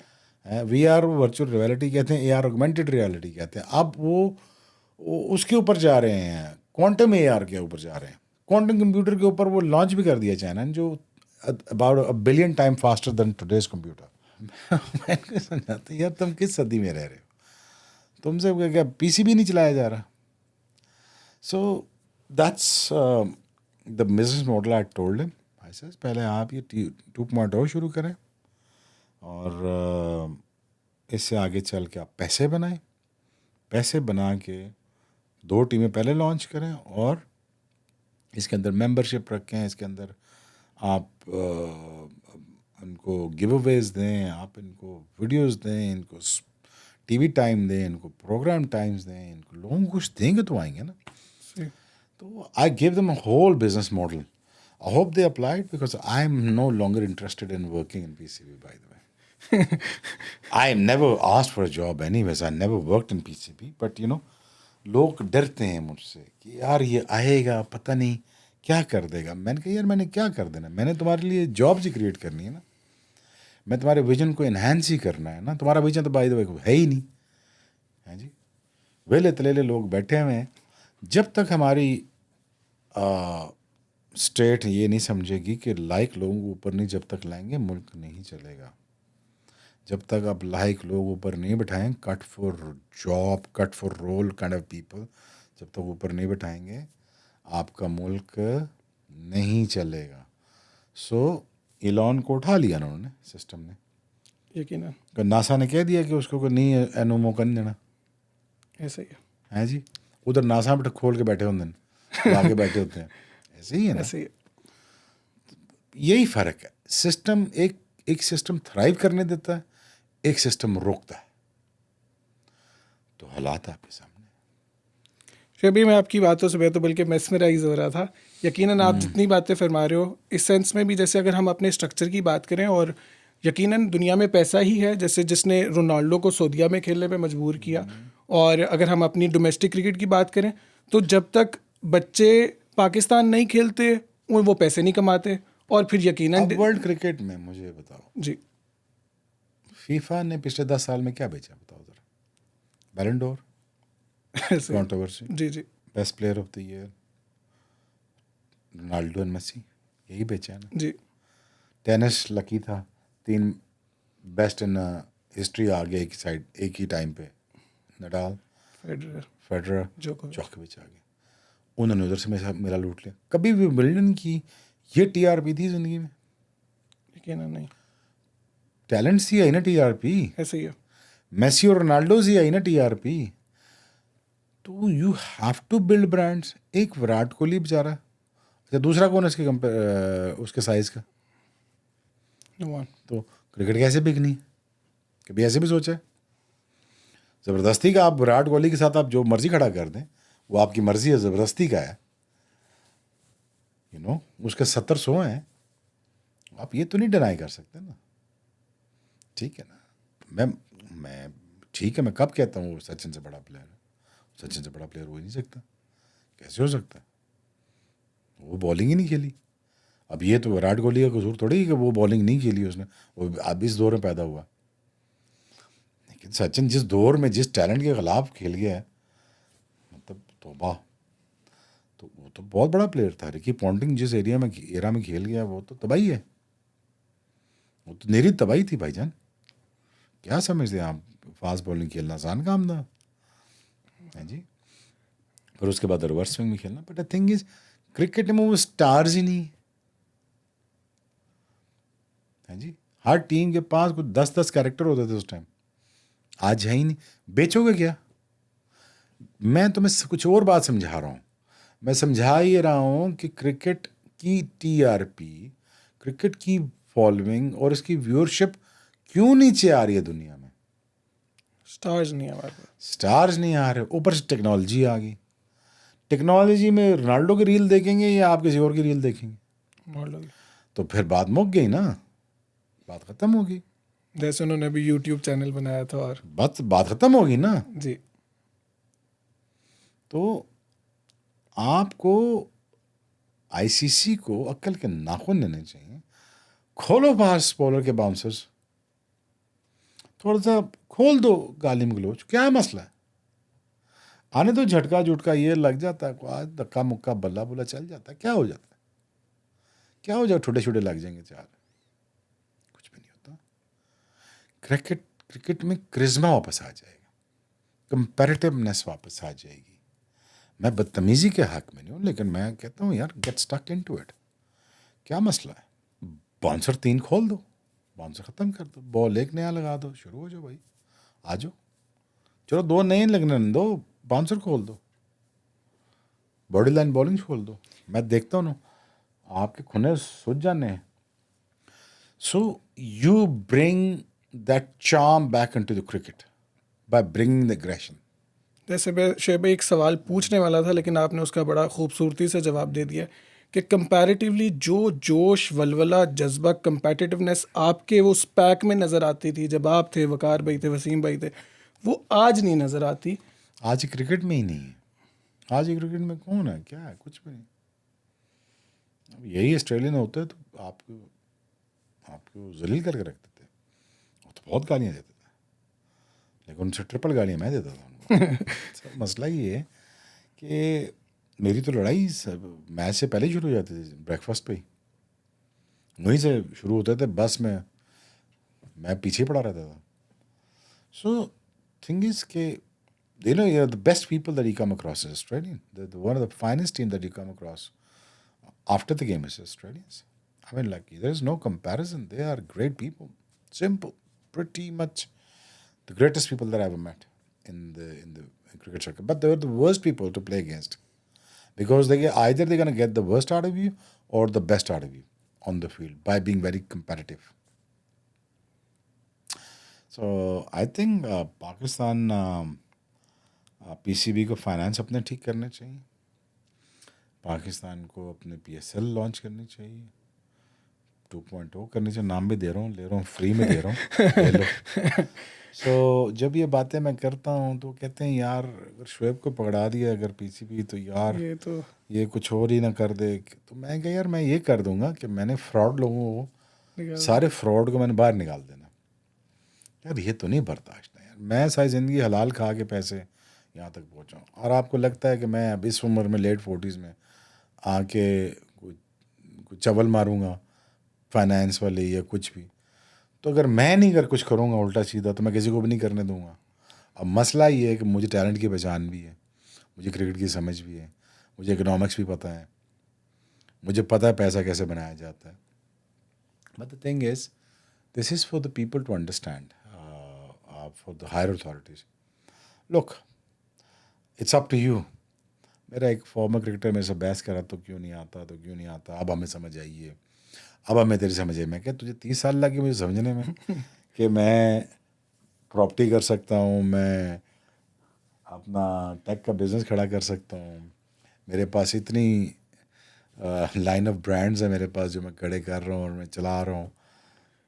VR वर्चुअल रियलिटी कहते हैं, AR ऑगमेंटेड रियलिटी कहते हैं। अब वो उसके ऊपर जा रहे हैं, क्वांटम AR के ऊपर जा रहे हैं। क्वांटम कंप्यूटर के ऊपर वो लॉन्च भी कर दिया चाइना ने, जो about 1 billion time faster than today's computer. मैं समझाता यार तुम किस सदी में रह रहे हो? तुमसे क्या PC भी नहीं चलाया जा रहा? So that's the business model I told him. I said पहले आप ये 2.0 शुरू करें, और इससे आगे चल के आप पैसे बनाएं। पैसे बना के 2 टीमें पहले लॉन्च करें, और इसके अंदर मेंबरशिप रखें, इसके अंदर आप इनको गिव अवेज दें, आप इनको वीडियोस दें, इनको TV टाइम दें, इनको प्रोग्राम टाइम्स दें, इनको लोगों को कुछ देंगे तो आएंगे ना। तो I give them a whole business model. I hope they applied because I am no longer interested in working in PCB, by the way. I never asked for a job anyways. I never worked in PCB. But, you know, लोग डरते हैं मुझसे कि यार ये आएगा पता नहीं क्या कर देगा. मैंने कहा यार मैंने क्या कर देना, मैंने तुम्हारे लिए जॉब्स ही क्रिएट करनी है ना. मैं तुम्हारे विजन को इन्हांस ही करना है ना. तुम्हारा विजन तो बाय द वे है ही नहीं है जी. वेले तलेले लोग बैठे हुए हैं. जब तक हमारी स्टेट ये नहीं समझेगी कि लाइक लोगों को ऊपर नहीं जब तक लाएंगे मुल्क नहीं चलेगा. जब तक आप लाइक लोग ऊपर नहीं बिठाएं, cut for job, cut for role kind of people, जब तक ऊपर नहीं बिठाएंगे आपका मुल्क नहीं चलेगा. सो इलॉन को उठा लिया उन्होंने, सिस्टम ने. यकीनन. नासा ने कह दिया कि उसको कोई नहीं एनो मौका नहीं देना. ऐसा ही है जी. उधर नासा में खोल के बैठे होते हैं, आगे बैठे होते हैं. ऐसे ही है ना. ऐसे ही. यही फ़र्क है. सिस्टम एक सिस्टम थ्राइव करने देता है, एक सिस्टम रोकता है. तो हालात आपके सामने. शबी, मैं आपकी बातों से मैं तो बल्कि मेस्मराइज हो रहा था. यकीनन आप जितनी बातें फरमा रहे हो, इस सेंस में भी जैसे अगर हम अपने स्ट्रक्चर की बात करें, और यकीनन दुनिया में पैसा ही है जैसे जिसने रोनाल्डो को सऊदीया में खेलने पे मजबूर किया. और अगर हम अपनी डोमेस्टिक क्रिकेट की बात करें तो जब तक बच्चे पाकिस्तान नहीं खेलते वो पैसे नहीं कमाते. और फिर यकीनन अब वर्ल्ड क्रिकेट में मुझे बताओ जी, फीफा ने पिछले 10 साल में क्या बेचा, बताओ जरा. बैलन डोर, ऐसे. कंट्रोवर्सी, जी जी best player of the year, Ronaldo and Messi, यही बेचा है ना. जी. टेनिस लकी था, 3 बेस्ट इन हिस्ट्री आ गए एक साइड एक ही टाइम पे. नडाल, फेडरर, जोकोविच आ गए. उन्होंने उधर से मेरा लूट लिया. कभी भी विंबलडन की ये टीआरपी थी जिंदगी में? यकीनन नहीं. टैलेंट सी आई ना टीआरपी. ऐसे ही है. मेसी और रोनाल्डो सी आई ना टीआरपी. तो you have to build brands. एक विराट कोहली बेचारा, अच्छा दूसरा कौन है इसके उसके साइज का? तो क्रिकेट कैसे बिकनी? कभी ऐसे भी सोचा है? ज़बरदस्ती का आप विराट कोहली के साथ आप जो मर्जी खड़ा कर दें, वो आपकी मर्जी है, ज़बरदस्ती का है. यू नो उसके 70-100 हैं. आप ये तो नहीं डिनाई कर सकते ना. ठीक है ना. मैं ठीक है, मैं कब कहता हूँ वो सचिन से बड़ा प्लेयर है? सचिन से बड़ा प्लेयर हो ही नहीं सकता. कैसे हो सकता है? वो बॉलिंग ही नहीं खेली. अब ये तो विराट कोहली का कसूर थोड़ी है कि वो बॉलिंग नहीं खेली उसने. वो अब इस दौर में पैदा हुआ. लेकिन सचिन जिस दौर में जिस टैलेंट के खिलाफ खेल गया है, मतलब तौबा. तो वो तो बहुत बड़ा प्लेयर था. रिकी पॉन्टिंग जिस एरा में खेल गया वो तो तबाही है. वो तो निरी तबाही थी भाईजान. क्या समझते हैं आप? फास्ट बॉलिंग खेलना आसान काम था है जी. फिर उसके बाद रिवर्स स्विंग में खेलना. But the thing is cricket में वो स्टार्स ही नहीं है जी. हर टीम के पास कुछ 10-10 कैरेक्टर होते थे उस टाइम. आज है ही नहीं. बेचोगे क्या? मैं तुम्हें कुछ और बात समझा रहा हूँ. मैं समझा ये रहा हूँ कि क्रिकेट की टीआरपी, क्रिकेट की फॉलोइंग और इसकी व्यूअरशिप क्यों नीचे आ रही है दुनिया में? स्टार्स नहीं आ रहे. स्टार्स नहीं आ रहे. ऊपर से टेक्नोलॉजी आ गई. टेक्नोलॉजी में रोनाल्डो की रील देखेंगे या आप किसी और की रील देखेंगे? तो फिर बात मुक गई ना. बात खत्म होगी. जैसे उन्होंने अभी यूट्यूब चैनल बनाया था और बात खत्म होगी ना जी. तो आपको आईसीसी को अक्ल के नाखून लेने चाहिए. खोलो फास्ट बॉलर के बाउंसर्स, थोड़ा सा खोल दो गालिम गलोच. क्या मसला है? आने तो झटका झुटका ये लग जाता है, आज धक्का मुक्का बल्ला बुला चल जाता है. क्या हो जाता है? क्या हो जाए? छोटे छोटे लग जाएंगे 4. कुछ भी नहीं होता. क्रिकेट में क्रिज्मा वापस आ जाएगा, कंपैरेटिवनेस वापस आ जाएगी. मैं बदतमीजी के हक में नहीं हूँ, लेकिन मैं कहता हूँ यार गेट स्टक इनटू इट. क्या मसला है? बाउंसर 3 खोल दो, बाउंसर ख़त्म कर दो, बॉल 1 नया लगा दो, शुरू हो जाओ भाई. आ जाओ. चलो 2 नए लगने दो, बाउंसर खोल दो, बॉडी लाइन बॉलिंग खोल दो. मैं देखता हूँ ना आपके खुने सूझ जाने हैं. So you bring that charm back into the cricket by bringing the aggression. जैसे मैं शेब एक सवाल पूछने वाला था लेकिन आपने उसका बड़ा खूबसूरती से जवाब दे दिया कि कंपैरेटिवली जो जोश, वलवला, जज्बा, कंपेटिटिवनेस आपके उस पैक में नज़र आती थी जब आप थे, वकार भाई थे, वसीम भाई थे, वो आज नहीं नज़र आती। आज क्रिकेट में ही नहीं है। आज क्रिकेट में कौन है, क्या है, कुछ भी नहीं। अब यही ऑस्ट्रेलियन होते तो आपको आपको जलील करके रखते थे। वो तो बहुत गालियाँ देते थे, लेकिन उनसे ट्रिपल गालियाँ मैं देता था उनको। तो मसला ये है कि मेरी तो लड़ाई मैच से पहले ही शुरू हो जाती थी, ब्रेकफास्ट पे ही वहीं से शुरू होते थे। बस में मैं पीछे पड़ा रहता था। सो थिंग इज के you know, the best people that you come across is Australian. One of the finest team that you come across after the game is Australians. I mean, like, there's no comparison. They are great people. Simple, pretty much the greatest people that I ever met in the cricket circuit. But they're the worst people to play against because either they're going to get the worst out of you or the best out of you on the field by being very competitive. So I think Pakistan. PCB को finance अपने ठीक करने चाहिए, पाकिस्तान को अपने PSL launch करनी चाहिए, 2.0 करनी चाहिए। नाम भी दे रहा हूँ, ले रहा हूँ, फ्री में दे रहा हूँ, ले लो। सो जब ये बातें मैं करता हूँ तो कहते हैं यार अगर शुएब को पकड़ा दिया अगर पीसीबी तो यार ये कुछ और ही ना कर दे। तो मैं कहा यार मैं ये कर दूंगा कि मैंने फ्रॉड लोगों को, सारे फ्रॉड को मैंने बाहर निकाल देना। यार ये तो नहीं बर्दाश्त है यार, मैं सारी ज़िंदगी हलाल खा के पैसे यहाँ तक पहुँचा हूँ और आपको लगता है कि मैं अब इस उम्र में लेट 40s में आके कुछ चवल मारूंगा फाइनेंस वाले या कुछ भी। तो अगर मैं नहीं कर कुछ करूँगा उल्टा सीधा तो मैं किसी को भी नहीं करने दूंगा। अब मसला ये है कि मुझे टैलेंट की पहचान भी है, मुझे क्रिकेट की समझ भी है, मुझे इकोनॉमिक्स भी पता है, मुझे पता है पैसा कैसे बनाया जाता है। But the thing is this is for the people to understand, for the higher authorities. Look, it's up to you. मेरा एक फॉर्मर क्रिकेटर मेरे से बहस करा तो क्यों नहीं आता, तो क्यों नहीं आता, अब हमें समझ आइए, अब हमें तेरी समझ आई। मैं क्या तुझे 30 साल लगे मुझे समझने में कि मैं प्रॉपर्टी कर सकता हूँ, मैं अपना टेक का बिज़नेस खड़ा कर सकता हूँ, मेरे पास इतनी लाइन ऑफ ब्रांड्स है मेरे पास जो मैं खड़े कर रहा हूँ और मैं चला रहा हूँ।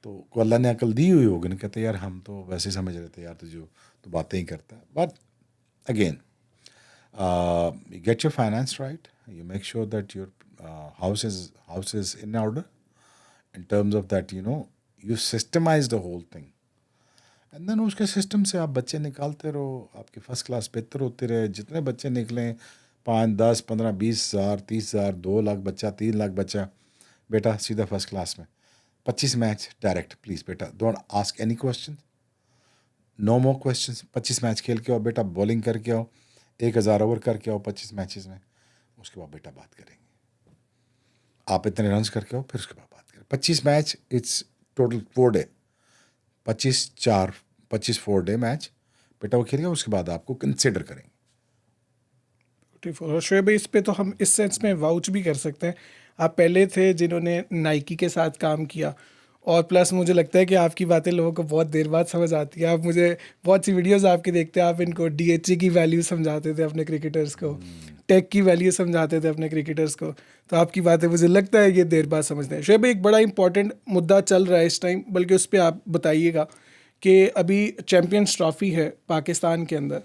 तो अल्लाह ने अकल दी हुई होगी ना। कहते यार हम तो वैसे ही समझ रहे थे यार तुझे तो बातें ही करता है। But again you get your finance right, you make sure that your house is in order in terms of that, you systemize the whole thing and then उसके सिस्टम से आप बच्चे निकालते रहो, आपकी फर्स्ट क्लास बेहतर होते रहे। जितने बच्चे निकलें 5, 10, 15, 20 हज़ार, 30 हज़ार, 2 लाख बच्चा, 3 लाख बच्चा, बेटा सीधा फर्स्ट क्लास में 25 मैच डायरेक्ट। प्लीज़ बेटा don't ask any question, no more question. 25 match खेल के आओ बेटा, बॉलिंग करके आओ, 1000 ओवर करके आओ 25 मैचेस में। उसके बाद बेटा बात करेंगे, आप इतने रन करके आओ, फिर उसके बाद बात करें। 25 match, it's total 4 day, 25 4 day match बेटा वो खेलेगा, उसके बाद आपको कंसिडर करेंगे। ब्यूटीफुल। और शोएब भाई इस पे तो हम इस सेंस में वाउच भी कर सकते हैं, आप पहले थे जिन्होंने नाइकी के साथ काम किया और प्लस मुझे लगता है कि आपकी बातें लोगों को बहुत देर बाद समझ आती है। आप मुझे बहुत सी वीडियोस आपकी देखते हैं, आप इनको डीएचए की वैल्यू समझाते थे अपने क्रिकेटर्स को, टेक की वैल्यू समझाते थे अपने क्रिकेटर्स को, तो आपकी बातें मुझे लगता है ये देर बाद समझते हैं। शोएब भाई एक बड़ा इंपॉर्टेंट मुद्दा चल रहा है इस टाइम, बल्कि उस पर आप बताइएगा कि अभी चैम्पियंस ट्रॉफी है पाकिस्तान के अंदर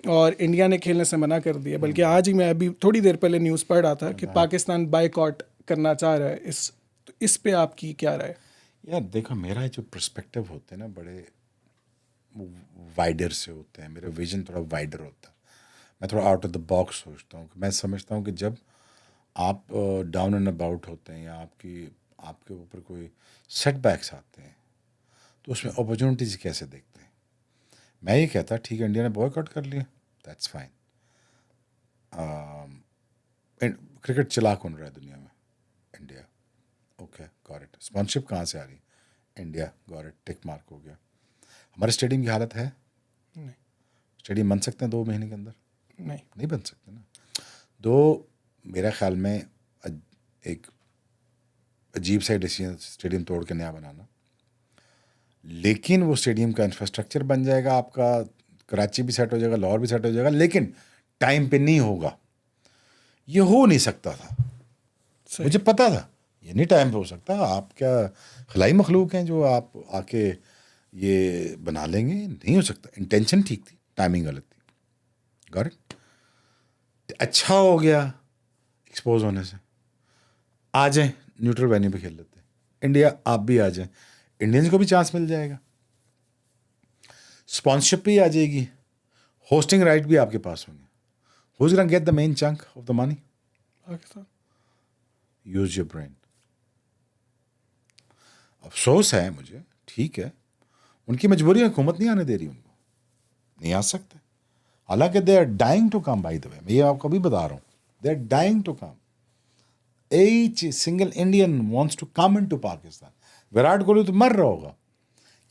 और इंडिया ने खेलने से मना कर दिया। बल्कि आज ही मैं अभी थोड़ी देर पहले न्यूज़ पढ़ रहा था कि पाकिस्तान बायकॉट करना चाह रहा है। तो इस पे आपकी क्या राय? यार देखो, मेरा जो पर्सपेक्टिव होते हैं ना बड़े वाइडर से होते हैं, मेरा विजन थोड़ा वाइडर होता है, मैं थोड़ा आउट ऑफ द बॉक्स सोचता हूँ। मैं समझता हूँ कि जब आप डाउन एंड अबाउट होते हैं या आपके ऊपर कोई सेटबैक्स आते हैं तो उसमें अपॉर्चुनिटीज़ कैसे देखते हैं। मैं ये कहता ठीक है इंडिया ने बॉयकॉट कर लिया, दैट्स फाइन। क्रिकेट चला कौन रहा है दुनिया में? India. Okay got it. Sponsorship कहाँ से आ रही? India. Got it, tick mark हो गया। हमारे स्टेडियम की हालत है नहीं। स्टेडियम बन सकते हैं 2 महीने के अंदर? नहीं बन सकते ना। दो मेरा ख्याल में एक अजीब सा डिसीजन स्टेडियम तोड़ के नया बनाना, लेकिन वो स्टेडियम का इंफ्रास्ट्रक्चर बन जाएगा आपका, कराची भी सेट हो जाएगा, लाहौर भी सेट हो जाएगा, लेकिन टाइम पे नहीं होगा। ये हो नहीं सकता था। मुझे पता था ये नहीं टाइम पे हो सकता, आप क्या खलाई मखलूक हैं जो आप आके ये बना लेंगे, नहीं हो सकता। इंटेंशन ठीक थी, टाइमिंग गलत थी। Got it. अच्छा हो गया एक्सपोज होने से। आ जाए न्यूट्रल वेन्यू पे खेल लेते हैं, इंडिया आप भी आ जाए, इंडियंस को भी चांस मिल जाएगा, स्पॉन्सरशिप भी आ जाएगी, होस्टिंग राइट भी आपके पास होंगे। Who's going to get the main chunk of the money? Pakistan. Use your brain. अफसोस है मुझे, ठीक है, उनकी मजबूरी हुकूमत नहीं आने दे रही, उनको नहीं आ सकते। हालांकि they are dying to come, by the way मैं ये आपको भी बता रहा हूँ, they are dying to come. Each single Indian wants to come into Pakistan. Virat Kohli तो मर रहा होगा,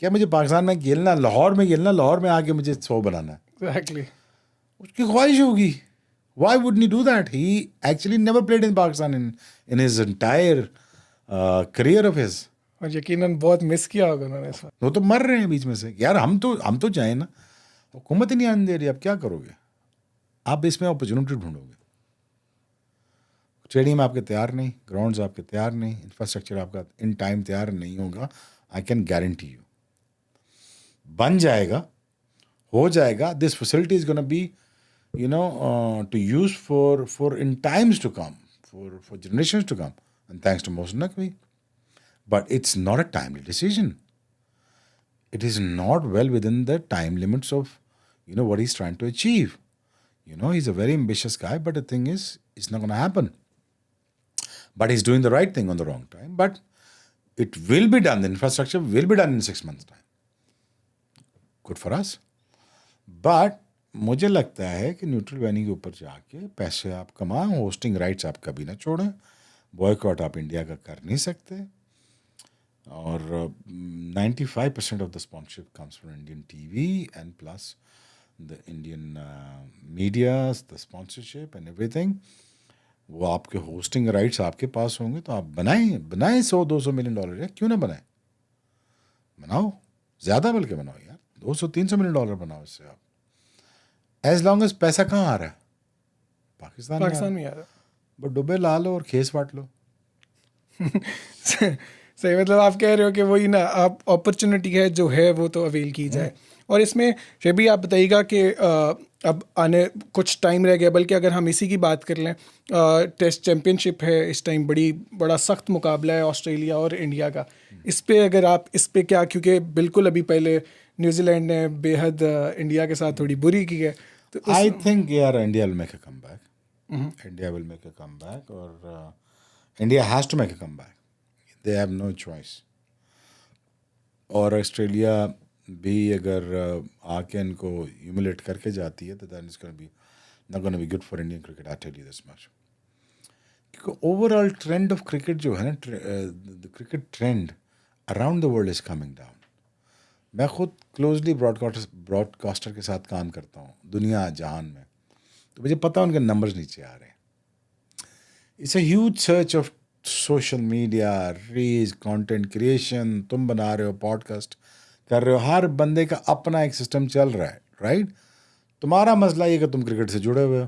क्या मुझे पाकिस्तान में खेलना, लाहौर में खेलना, लाहौर में आके मुझे 100 बनाना है, Exactly. उसकी ख्वाहिश होगी। Why wouldn't he do that? He actually never played in Pakistan in his entire career of his. और यकीनन बहुत मिस किया होगा उन्होंने इस बार। वो तो मर रहे हैं बीच में से। यार हम तो जाए ना, हुकूमत ही नहीं आने दे रही, आप क्या करोगे? आप इसमें अपॉर्चुनिटी ढूंढोगे। स्टेडियम आपके तैयार नहीं, ग्राउंड्स आपके तैयार नहीं, इंफ्रास्ट्रक्चर आपका इन टाइम तैयार नहीं होगा। आई कैन गारंटी यू बन जाएगा, हो जाएगा। This facility is gonna be to use for in times to come, for generations to come, and thanks to Mohsen Naqvi. But it's not a timely decision. It is not well within the time limits of what he's trying to achieve. He's a very ambitious guy, but the thing is, it's not going to happen. But he's doing the right thing on the wrong time. But it will be done. The infrastructure will be done in 6 months' time. Good for us. But मुझे लगता है कि neutral venue के ऊपर जाके पैसे आप कमाएं, होस्टिंग राइट्स आप कभी ना छोड़ें, बॉयकॉट आप इंडिया का कर नहीं सकते। और 95% of the sponsorship comes from Indian TV and plus the Indian media, the sponsorship and everything. वो आपके होस्टिंग राइट्स आपके पास होंगे तो आप बनाएं 100-200 मिलियन डॉलर, या क्यों ना बनाओ, ज़्यादा बल्कि बनाओ यार, 200-300 मिलियन डॉलर बनाओ इससे आप। एज लॉन्ग एज पैसा कहाँ आ रहा है? पाकिस्तान में आ रहा है। बट डुबे ला लो और खेस बांट लो। सही, मतलब आप कह रहे हो कि वही ना, आप अपॉर्चुनिटी है जो है वो तो अवेल की जाए। और इसमें शेबी आप बताइएगा कि अब आने कुछ टाइम रह गया, बल्कि अगर हम इसी की बात कर लें, टेस्ट चैम्पियनशिप है इस टाइम, बड़ा सख्त मुकाबला है ऑस्ट्रेलिया और इंडिया का। इस पे अगर आप इस पे क्या, क्योंकि बिल्कुल अभी पहले न्यूजीलैंड ने बेहद इंडिया के साथ थोड़ी बुरी की है, तो I think India will make a comeback. India will make a comeback, or India has to make a comeback. They have no choice. और ऑस्ट्रेलिया भी अगर आके इनको ह्यूमिलेट करके जाती है तो then it's going to be not going to be good for Indian cricket. I tell you this much. क्योंकि ओवरऑल ट्रेंड ऑफ क्रिकेट जो है ना, the cricket trend around the world is coming down. मैं खुद closely broadcaster के साथ काम करता हूँ दुनिया जहान में, तो मुझे पता है उनके नंबर्स नीचे आ रहे हैं। It's a huge search of social media, reach, content creation. तुम बना रहे हो, पॉडकास्ट कर रहे हो, हर बंदे का अपना एक सिस्टम चल रहा है, राइट? तुम्हारा मसला ये कि तुम क्रिकेट से जुड़े हुए हो।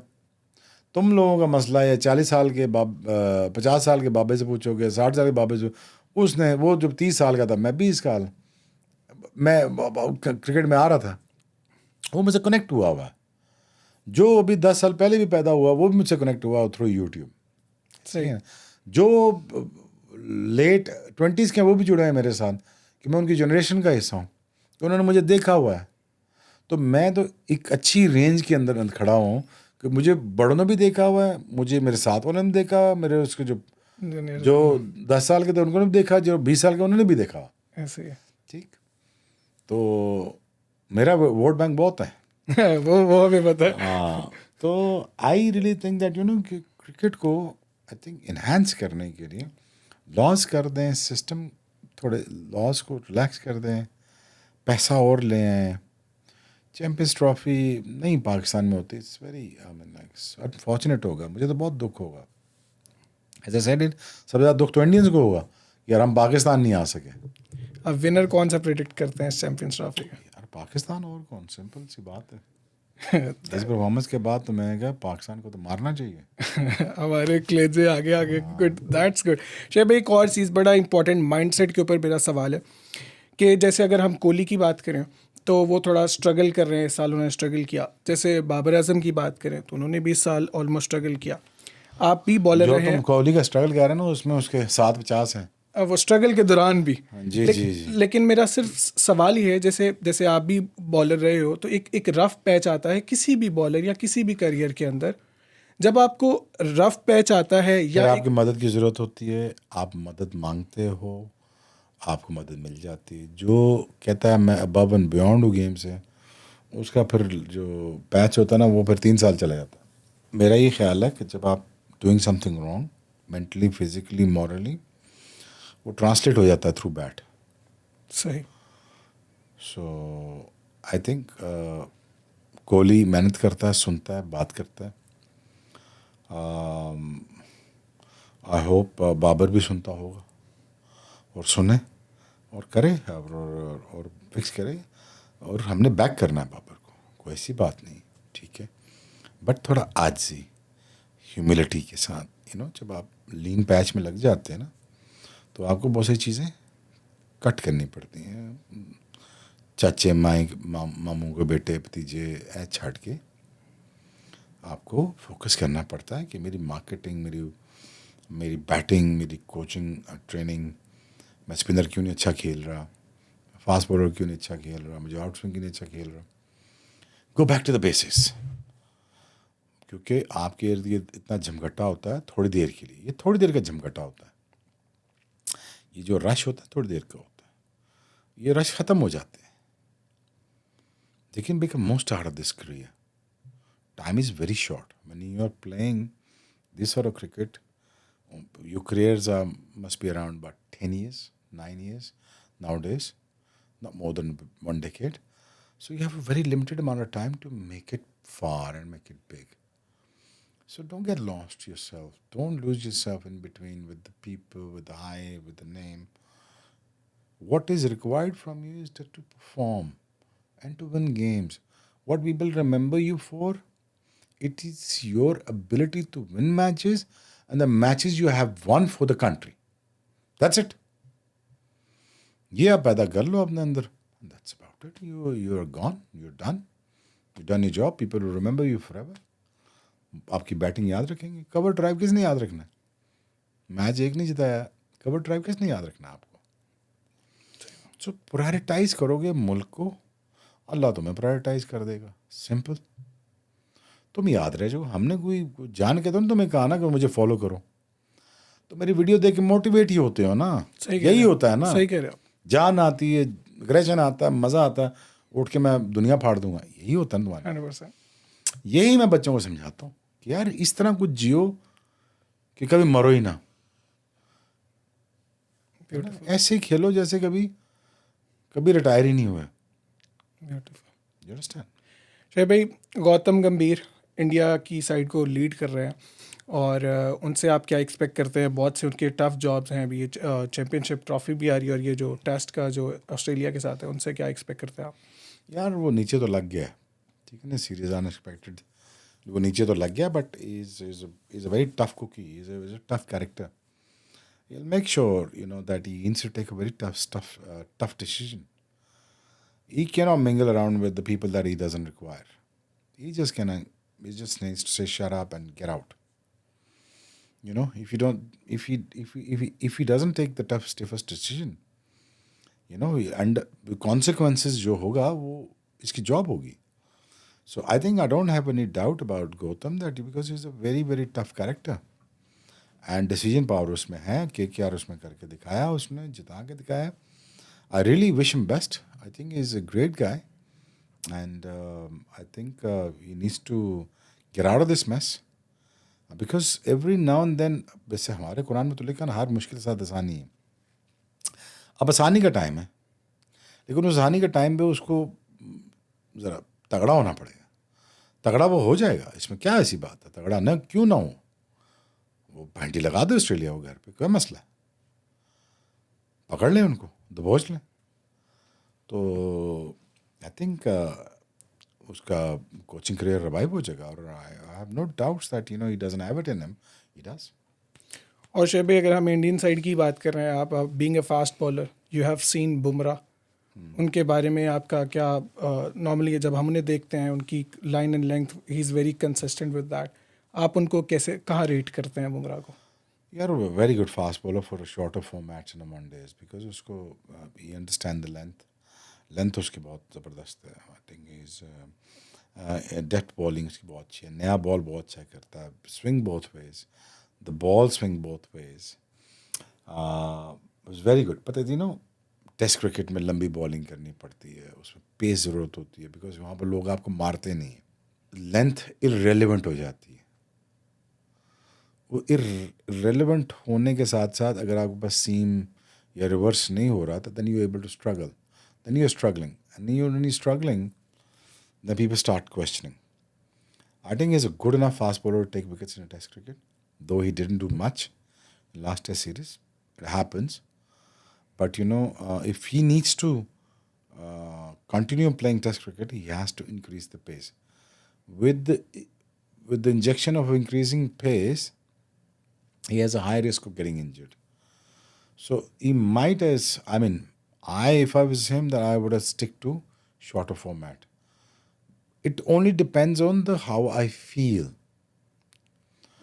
तुम लोगों का मसला है 40 साल के 50 साल के बाबे से पूछोगे, 60 साल के बाबे से, उसने वो जब 30 साल का था, मैं 20 साल, मैं क्रिकेट में आ रहा था, वो मुझसे कनेक्ट हुआ है। जो अभी 10 साल पहले भी पैदा हुआ वो भी मुझसे कनेक्ट हुआ थ्रू यूट्यूब। सही है। जो लेट 20s के वो भी जुड़े हैं मेरे साथ, कि मैं उनकी जनरेशन का हिस्सा हूँ, तो उन्होंने मुझे देखा हुआ है। तो मैं तो एक अच्छी रेंज के अंदर खड़ा हूँ कि मुझे बड़ों ने भी देखा हुआ है, मुझे मेरे साथ वालों ने देखा, मेरे उसके जो 10 साल के थे उनको भी देखा, जो 20 साल के उन्होंने भी देखा। ऐसे है, ठीक। तो मेरा वोट बैंक बहुत है। वो भी पता है। हाँ, तो आई रियली थिंक दैट कि क्रिकेट को आई थिंक इन्हांस करने के लिए लॉस कर दें, सिस्टम थोड़े लॉस को रिलैक्स कर दें, पैसा और ले आएँ। चैम्पियंस ट्रॉफी नहीं पाकिस्तान में होती, इट्स वेरी अनफॉर्चुनेट होगा, मुझे तो बहुत दुख होगा। ऐसे सेड इट, सबसे ज़्यादा दुख तो इंडियंस को होगा, यार हम पाकिस्तान नहीं आ सके। अब विनर कौन सा प्रेडिक्ट करते हैं चैम्पियंस ट्रॉफी का? यार पाकिस्तान, और कौन, सिंपल सी बात है। इस परफॉर्मेंस के बाद तो मैंने कहा पाकिस्तान को तो मारना चाहिए। हमारे कलेजे आगे आगे, गुड, दैट्स गुड। शोएब भाई, एक और चीज़ बड़ा इंपॉर्टेंट माइंडसेट के ऊपर मेरा सवाल है कि जैसे अगर हम कोहली की बात करें तो वो थोड़ा स्ट्रगल कर रहे हैं, इस साल उन्होंने स्ट्रगल किया। जैसे बाबर आजम की बात करें तो उन्होंने भी इस साल ऑलमोस्ट स्ट्रगल किया। आप भी बॉलर जो रहे तुम हैं, कोहली का स्ट्रगल कह रहे हैं ना, उसमें उसके 7-50 हैं। वो स्ट्रगल के दौरान भी। जी जी जी। लेकिन मेरा सिर्फ सवाल ही है, जैसे जैसे आप भी बॉलर रहे हो, तो एक रफ पैच आता है किसी भी बॉलर या किसी भी करियर के अंदर। जब आपको रफ पैच आता है फिर या आपकी मदद की ज़रूरत होती है, आप मदद मांगते हो, आपको मदद मिल जाती है। जो कहता है मैं अबव एंड बियॉन्ड हूँ गेम से, उसका फिर जो पैच होता है ना, वो फिर 3 साल चला जाता है। मेरा ये ख्याल है कि जब आप doing something wrong, mentally, physically, morally, वो ट्रांसलेट हो जाता है थ्रू बैट। सही। सो आई थिंक कोहली मेहनत करता है, सुनता है, बात करता है। आई होप बाबर भी सुनता होगा और सुने और करे और फिक्स करे। और हमने बैक करना है बाबर को, कोई ऐसी बात नहीं, ठीक है। बट थोड़ा आजी, ह्यूमिलिटी के साथ, जब आप लीन पैच में लग जाते हैं ना, तो आपको बहुत सारी चीज़ें कट करनी पड़ती हैं। चाचे मामू के बेटे भतीजे ऐसे छाड़ के आपको फोकस करना पड़ता है कि मेरी मार्केटिंग, मेरी बैटिंग, मेरी कोचिंग, ट्रेनिंग, मैं स्पिनर क्यों नहीं अच्छा खेल रहा, फास्ट बॉलर क्यों नहीं अच्छा खेल रहा, मुझे आउट स्विंग क्यों नहीं अच्छा खेल रहा। Go back to the basis. क्योंकि आपके इर्द गिर्द इतना झमघटा होता है थोड़ी देर के लिए, ये थोड़ी देर का झमघटा होता है। ये जो रश होता है थोड़ी देर का होता है, ये रश ख़त्म हो जाते हैं। लेकिन become most out of this career, time is very short. When you are playing this sort of cricket, your careers must be around about 10 years, 9 years nowadays, not more than 1 decade. So you have a very limited amount of time to make it far and make it big. So don't get lost yourself. Don't lose yourself in between with the people, with the hype, with the name. What is required from you is to perform and to win games. What people remember you for, it is your ability to win matches and the matches you have won for the country. That's it. ये आप पैदा कर लो अपने अंदर. That's about it. You are gone. You're done. You've done your job. People will remember you forever. आपकी batting याद रखेंगे. Cover drive किसने याद रखना है? मैच एक नहीं जिताया, कवर ड्राइव किसने याद रखना है आपको? सो प्रायोरिटाइज करोगे मुल्क को, अल्लाह तुम्हें प्रायोरिटाइज कर देगा. सिंपल. तुम याद रह जाओ. हमने कोई जान के तो नहीं तुम्हें कहा ना कि मुझे फॉलो करो. तो मेरी वीडियो देख के मोटिवेट ही होते हो ना. यही होता है ना. सही कह रहे हो. जान आती है, एग्रेशन आता है, मज़ा आता है, उठ के मैं दुनिया फाड़ दूंगा. यही होता है तुम्हारा. 100%. यही मैं बच्चों को समझाता हूँ कि यार इस तरह कुछ जियो कि कभी मरो ही ना. ऐसे ही खेलो जैसे कभी रिटायर ही नहीं हुए. ब्यूटीफुल. You understand? शोएब भाई, गौतम गंभीर इंडिया की साइड को लीड कर रहे हैं और उनसे आप क्या एक्सपेक्ट करते हैं? बहुत से उनके टफ जॉब्स हैं. अभी ये चैम्पियनशिप ट्रॉफी भी आ रही है और ये जो टेस्ट का जो ऑस्ट्रेलिया के साथ है, उनसे क्या एक्सपेक्ट करते हैं आप? यार वो नीचे तो लग गया, ठीक है ना. सीरीज अनएक्सपेक्टेड वो नीचे तो लग गया, but is a very tough cookie, is a tough character. He'll make sure that he needs to take a very tough decision. He cannot mingle around with the people that he doesn't require. He just needs to say shut up and get out. If he doesn't take the toughest decision, and the consequences जो होगा वो इसकी job होगी. So I think I don't have any doubt about Gautam that because he's a very very tough character. And decision power उसमें है. KKR उसमें करके दिखाया, उसने जिता के दिखाया. I really wish him best. I think he is a great guy and I think he needs to get out of this mess because every now and then. वैसे हमारे कुरान में तो लिखा ना, हर मुश्किल के साथ आसानी है. अब आसानी का टाइम है, लेकिन उस आसानी के टाइम पे उसको ज़रा तगड़ा होना पड़ेगा. तगड़ा वो हो जाएगा, इसमें क्या ऐसी बात है. तगड़ा न क्यों ना हो, वो भंटी लगा दो ऑस्ट्रेलिया को घर पे, कोई मसला है. पकड़ लें उनको, दबोच लें. तो आई थिंक उसका कोचिंग करियर रिवाइव हो जाएगा और I have no doubts that he doesn't have it in him, he does. और शोएब भाई, अगर हम इंडियन साइड की बात कर रहे हैं, आप being a fast bowler, you have seen Bumrah, उनके बारे में आपका क्या? नॉर्मली जब हम उन्हें देखते हैं, उनकी line and length, he is very consistent with that. आप उनको कैसे, कहाँ रेट करते हैं बुमराह को? यार very good fast bowler for a shorter formats in one-days because उसको ही अंडरस्टैंड द लेंथ उसकी बहुत ज़बरदस्त है। I think is depth bowling उसकी बहुत अच्छी है, नया बॉल बहुत अच्छा करता है, swing both ways, the ball swing both ways, was very good. पता है टेस्ट क्रिकेट में लंबी बॉलिंग करनी पड़ती है, उसमें पेस ज़रूरत होती है बिकॉज वहाँ पर लोग आपको मारते नहीं हैं, लेंथ इररेलेवेंट हो जाती है। वो इररेलेवेंट होने के साथ साथ अगर आपके पास सीम या रिवर्स नहीं हो रहा था, then you're able to struggle, then you're struggling, and when you're struggling, then people start questioning. I think he's a good enough fast bowler to take wickets in a test cricket, though he didn't do much in last test series. It happens. But if he needs to continue playing test cricket, he has to increase the pace. With the injection of increasing pace, he has a high risk of getting injured. So he might if I was him, then I would have stick to shorter format. It only depends on how I feel.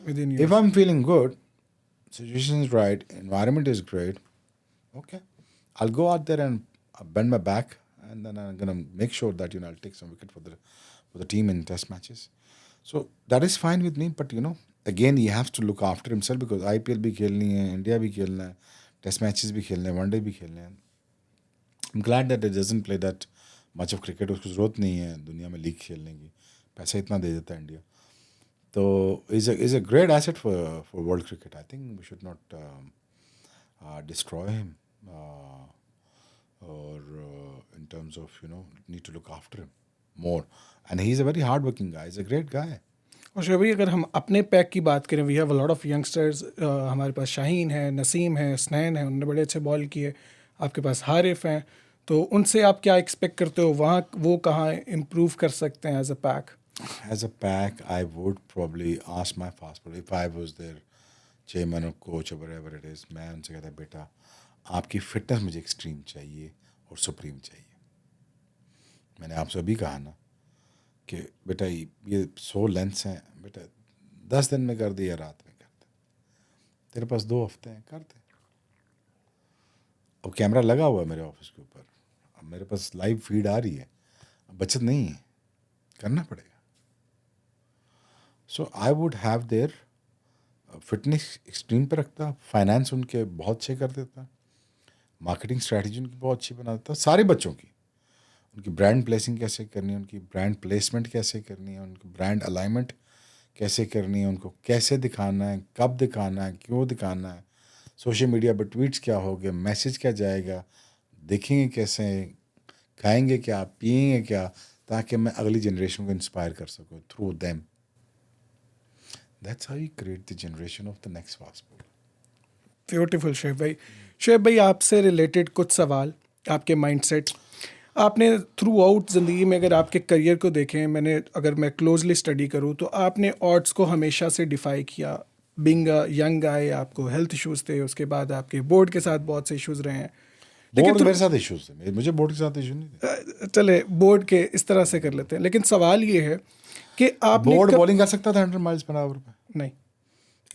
Within you? If I'm feeling good, situation is right, environment is great, okay, I'll go out there and bend my back, and then I'm gonna make sure that I'll take some wicket for the team in test matches. So that is fine with me. But again, he has to look after himself because IPL भी खेलनी है, India भी खेलना है, test matches भी खेलने हैं, one-day भी खेलने हैं. I'm glad that it doesn't play that much of cricket. उसको ज़रूरत नहीं है दुनिया में लीग खेलने की, पैसा इतना दे देता है इंडिया. तो is a great asset for world cricket. I think we should not destroy him or in terms of need to look after him more. And he's a very hard-working guy. He's a great guy. और शोएब भाई, अगर हम अपने pack की बात करें, we have a lot of youngsters. हमारे पास शाहीन है, नसीम है, स्नैन है, उन्होंने बड़े अच्छे बॉल किए। आपके पास हारिफ हैं, तो उनसे आप क्या एक्सपेक्ट करते हो? वहाँ वो कहाँ इम्प्रूव कर सकते हैं as a pack? As a pack, I would probably ask my fast bowler if I was their chairman or coach or whatever it is. मैं उनसे कहता बेटा आपकी फिटनेस मुझे एक्सट्रीम चाहिए और सुप्रीम चाहिए. मैंने आपसे अभी कहा ना कि बेटा ये 100 लेंथ्स हैं, बेटा 10 दिन में कर दे या रात में कर दे, तेरे पास 2 हफ्ते हैं, कर दे. अब कैमरा लगा हुआ है मेरे ऑफिस के ऊपर, अब मेरे पास लाइव फीड आ रही है, अब बचत नहीं है, करना पड़ेगा. So I would have their fitness extreme पे रखता, फाइनेंस उनके बहुत अच्छे कर देता, मार्केटिंग स्ट्रैटेजी उनकी बहुत अच्छी बना देता, सारे बच्चों की, उनकी ब्रांड प्लेसिंग कैसे करनी है, उनकी ब्रांड प्लेसमेंट कैसे करनी है, उनकी ब्रांड अलाइनमेंट कैसे करनी है, उनको कैसे दिखाना है, कब दिखाना है, क्यों दिखाना है, सोशल मीडिया पर ट्वीट्स क्या होंगे, मैसेज क्या जाएगा, देखेंगे कैसे, खाएंगे क्या, पिएंगे क्या, ताकि मैं अगली जनरेशन को इंस्पायर कर सकूँ through them. That's how you create the generation of the next fast bowler. Beautiful Shoaib भाई. शोएब भाई, आपसे रिलेटेड कुछ सवाल, आपके माइंडसेट. आपने थ्रू आउट ज़िंदगी में, अगर आपके करियर को देखें, अगर मैं क्लोजली स्टडी करूं, तो आपने ऑड्स को हमेशा से डिफाई किया. बिंग यंग गाय, आपको हेल्थ इश्यूज़ थे, उसके बाद आपके बोर्ड के साथ बहुत से इश्यूज़ रहे हैं. बोर्ड मेरे साथ इश्यूज थे, मुझे बोर्ड के साथ इशू नहीं थे. चले बोर्ड के इस तरह से कर लेते हैं, लेकिन सवाल ये है कि आपने बोर्ड बॉलिंग कर सकता था 100 माइल्स पर आवर पे? नहीं.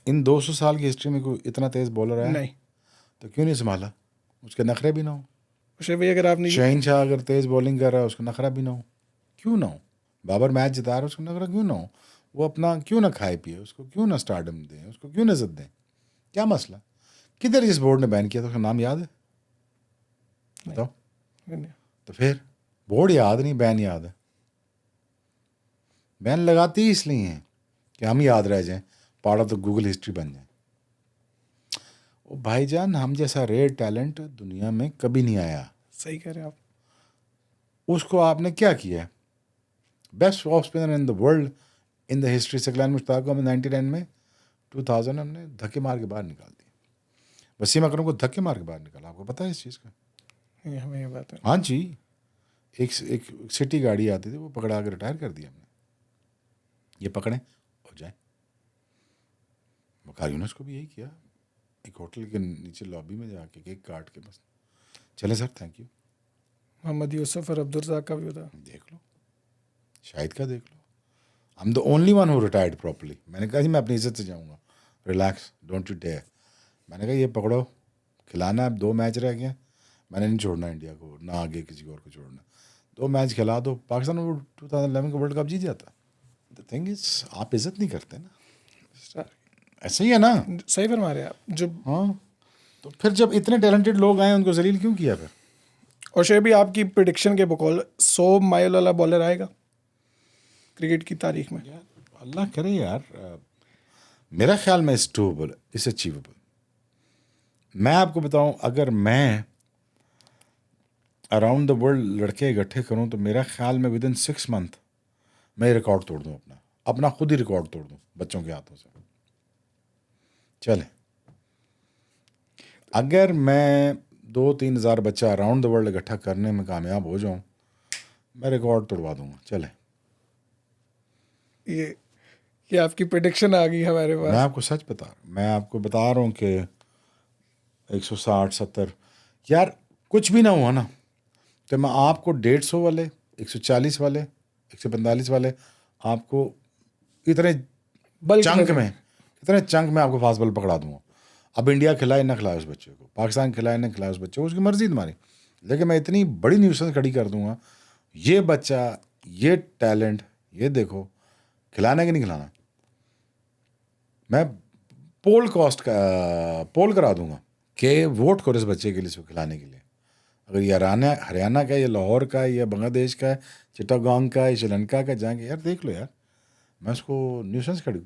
इन 200 साल की हिस्ट्री में कोई इतना तेज बॉलर है? नहीं. तो क्यों नहीं संभाला? उसके नखरे भी ना हो. शोएब भाई, अगर आपने शहीन शाह अगर तेज बॉलिंग कर रहा है, उसको नखरा भी ना हो, क्यों ना हो? बाबर मैच जिता रहा है, उसको नखरा क्यों ना हो? वो अपना क्यों ना खाए पिए, उसको क्यों ना स्टारडम दें, उसको क्यों ना इज्जत दें? क्या मसला? किधर जिस बोर्ड ने बैन किया था उसका नाम याद है? बताओ. तो फिर बोर्ड याद नहीं, बैन याद है. बैन लगाती ही इसलिए हैं कि हम याद रह जाएं, part of the Google history बन जाए. ओ भाईजान, हम जैसा रेयर टैलेंट दुनिया में कभी नहीं आया. सही कह रहे हैं आप. उसको आपने क्या किया? Best of spinner in the world in the history Saqlain Mushtaq को हमें 99 में 2000 हमने धक्के मार के बाहर निकाल दिया. वसीम अकरम को धक्के मार के बाहर निकाला. आपको पता है इस चीज़ का? हमें ये बात है. हाँ जी, एक सिटी गाड़ी आती थी, वो पकड़ा के रिटायर कर दिया हमने। ये पकड़ें और जाए। वकार यूनुस को भी यही किया, एक होटल के नीचे लॉबी में जाके केक काट के बस चले sir thank you. Mohammad Yousuf और अब्दुल का भी होता। देख लो, शाहिद का देख लो, I am the only one who retired properly. मैंने कहा जी मैं अपनी इज्जत से जाऊँगा, रिलैक्स, डोंट यू डेयर। मैंने कहा ये पकड़ो, खिलाना है, 2 मैच रह गए, मैंने नहीं छोड़ना इंडिया को, ना आगे किसी और को छोड़ना। 2 मैच खिला दो, पाकिस्तान वो 2011 का वर्ल्ड कप जीत जाता। द थिंग इज आप इज्जत नहीं करते ना, ऐसे ही है ना। सही फरमा रहे हैं आप। जो हाँ, तो फिर जब इतने टैलेंटेड लोग आए उनको जलील क्यों किया फिर? और शेर भी आपकी प्रिडिक्शन के बकौल 100 माइल वाला बॉलर आएगा क्रिकेट की तारीख में? यार अल्लाह करे यार, मेरा ख्याल में इट्स डूएबल, इट्स अचीवेबल। मैं आपको बताऊं, अगर मैं अराउंड द वर्ल्ड लड़के इकट्ठे करूं तो मेरा ख्याल में विद इन 6 मंथ मैं रिकॉर्ड तोड़ दूं, अपना खुद ही रिकॉर्ड तोड़ दूं बच्चों के हाथों से। चले, अगर मैं 2-3 हज़ार बच्चा अराउंड द वर्ल्ड इकट्ठा करने में कामयाब हो जाऊं, मैं रिकॉर्ड तोड़वा दूंगा। चले, ये आपकी प्रेडिक्शन आ गई हमारे मैं पास। आपको सच बता रहा हूँ, मैं आपको बता रहा हूँ कि 160-70 यार कुछ भी ना हुआ ना, तो मैं आपको 150 वाले, 140 वाले, 145 वाले आपको इतने बल्क चंक में, इतने चंक में आपको फास्ट बॉल पकड़ा दूंगा। अब इंडिया खिलाए ना खिलाए उस बच्चे को, पाकिस्तान खिलाए ना खिलाए उस बच्चे को, उसकी मर्जी तुम्हारी, लेकिन मैं इतनी बड़ी न्यूसेंस खड़ी कर दूंगा, ये बच्चा, ये टैलेंट, ये देखो, खिलाना कि नहीं खिलाना। मैं पोल करा दूंगा कि वोट करो इस बच्चे के लिए, इसको खिलाने के लिए। अगर ये हरियाणा का है, या लाहौर का है, या बांग्लादेश का है, चिटागोंग का है, श्रीलंका का, जाएंगे यार देख लो यार, मैं उसको न्यूसेंस कर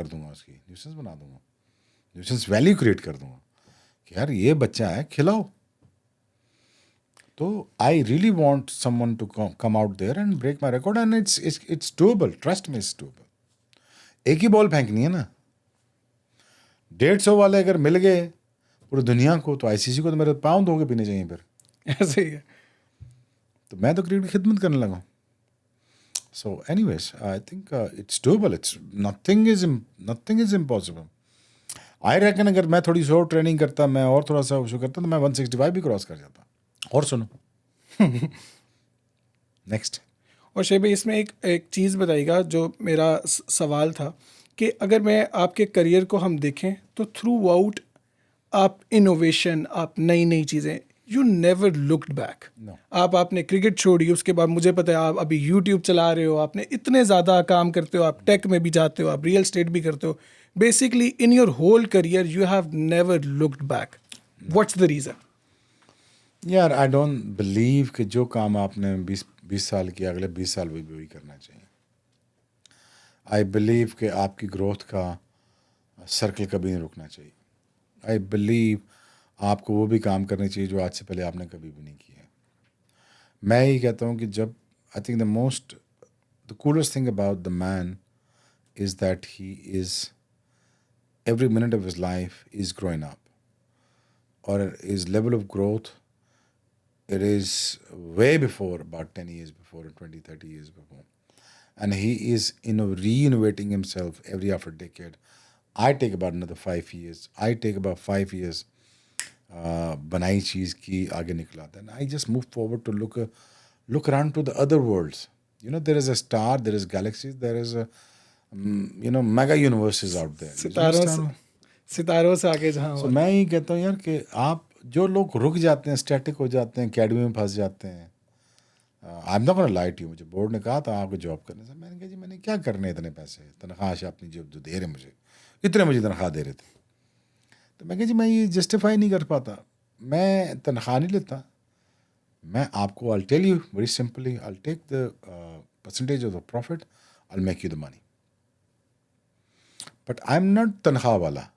दूंगा, उसकी न्यूसेंस बना दूंगा, न्यूसेंस वैल्यू क्रिएट कर दूंगा कि यार ये बच्चा है, खिलाओ। तो I really want someone to come out there and break my record, and it's doable, trust me, it's doable. एक ही बॉल फेंकनी है ना, 150 वाले अगर मिल गए पूरी दुनिया को, तो आईसीसी को तो मेरे पाँव धो के पीने चाहिए फिर। ऐसे ही है। तो मैं तो क्रिकेट की खिदमत करने लगा। So anyways, I think it's doable, it's nothing is impossible. I reckon अगर मैं थोड़ी सी और ट्रेनिंग करता, मैं और थोड़ा सा शुरू करता, तो मैं 165 भी क्रॉस कर जाता। और सुनो नेक्स्ट। और शेर भाई इसमें एक चीज़ बताइएगा जो मेरा सवाल था कि अगर मैं आपके करियर को हम देखें तो थ्रू आउट आप इनोवेशन, आप नई नई चीज़ें, you never looked back. No. आपने क्रिकेट छोड़ी, उसके बाद मुझे पता है आप अभी यूट्यूब चला रहे हो, आपने इतने ज़्यादा काम करते हो, आप टेक में भी जाते हो, आप रियल एस्टेट भी करते हो। Basically in your whole career you have never looked back. What's the reason? यार आई डोंट बिलीव कि जो काम आपने 20 साल किया, अगले 20 साल भी वही करना चाहिए। आई बिलीव कि आपकी ग्रोथ का सर्कल कभी नहीं रुकना चाहिए। आई बिलीव आपको वो भी काम करने चाहिए जो आज से पहले आपने कभी भी नहीं किया। मैं ही कहता हूँ कि जब I think the coolest thing about the man is that he is every minute of his life is growing up, or his level of growth, it is way before about 10 years before, 20-30 years before, and he is reinnovating himself every after decade. I take about another 5 years, I take about 5 years बनाई चीज़ की आगे निकला था, and I just move forward to look around to the other worlds. You know, there is a star, there is galaxies, there is a mega universes out there. सितारों से आगे जहाँ So मैं ही कहता हूँ यार कि आप जो लोग रुक जाते हैं, स्टैटिक हो जाते हैं, अकेडमी में फंस जाते हैं, I am not gonna lie to you. मुझे बोर्ड ने कहा था आपको जॉब करने से, मैंने कहा जी मैंने क्या करने इतने पैसे, तनख्वाह से अपनी जो दे रहे मुझे, इतने मुझे तनख्वाह दे रहे थे, तो मैं कहा जी मैं ये जस्टिफाई नहीं कर पाता, मैं तनख्वाह नहीं लेता, मैं आपको I tell you very simply, I take the percentage of the profit, I make you the money, but I am not तनख्वाह वाला।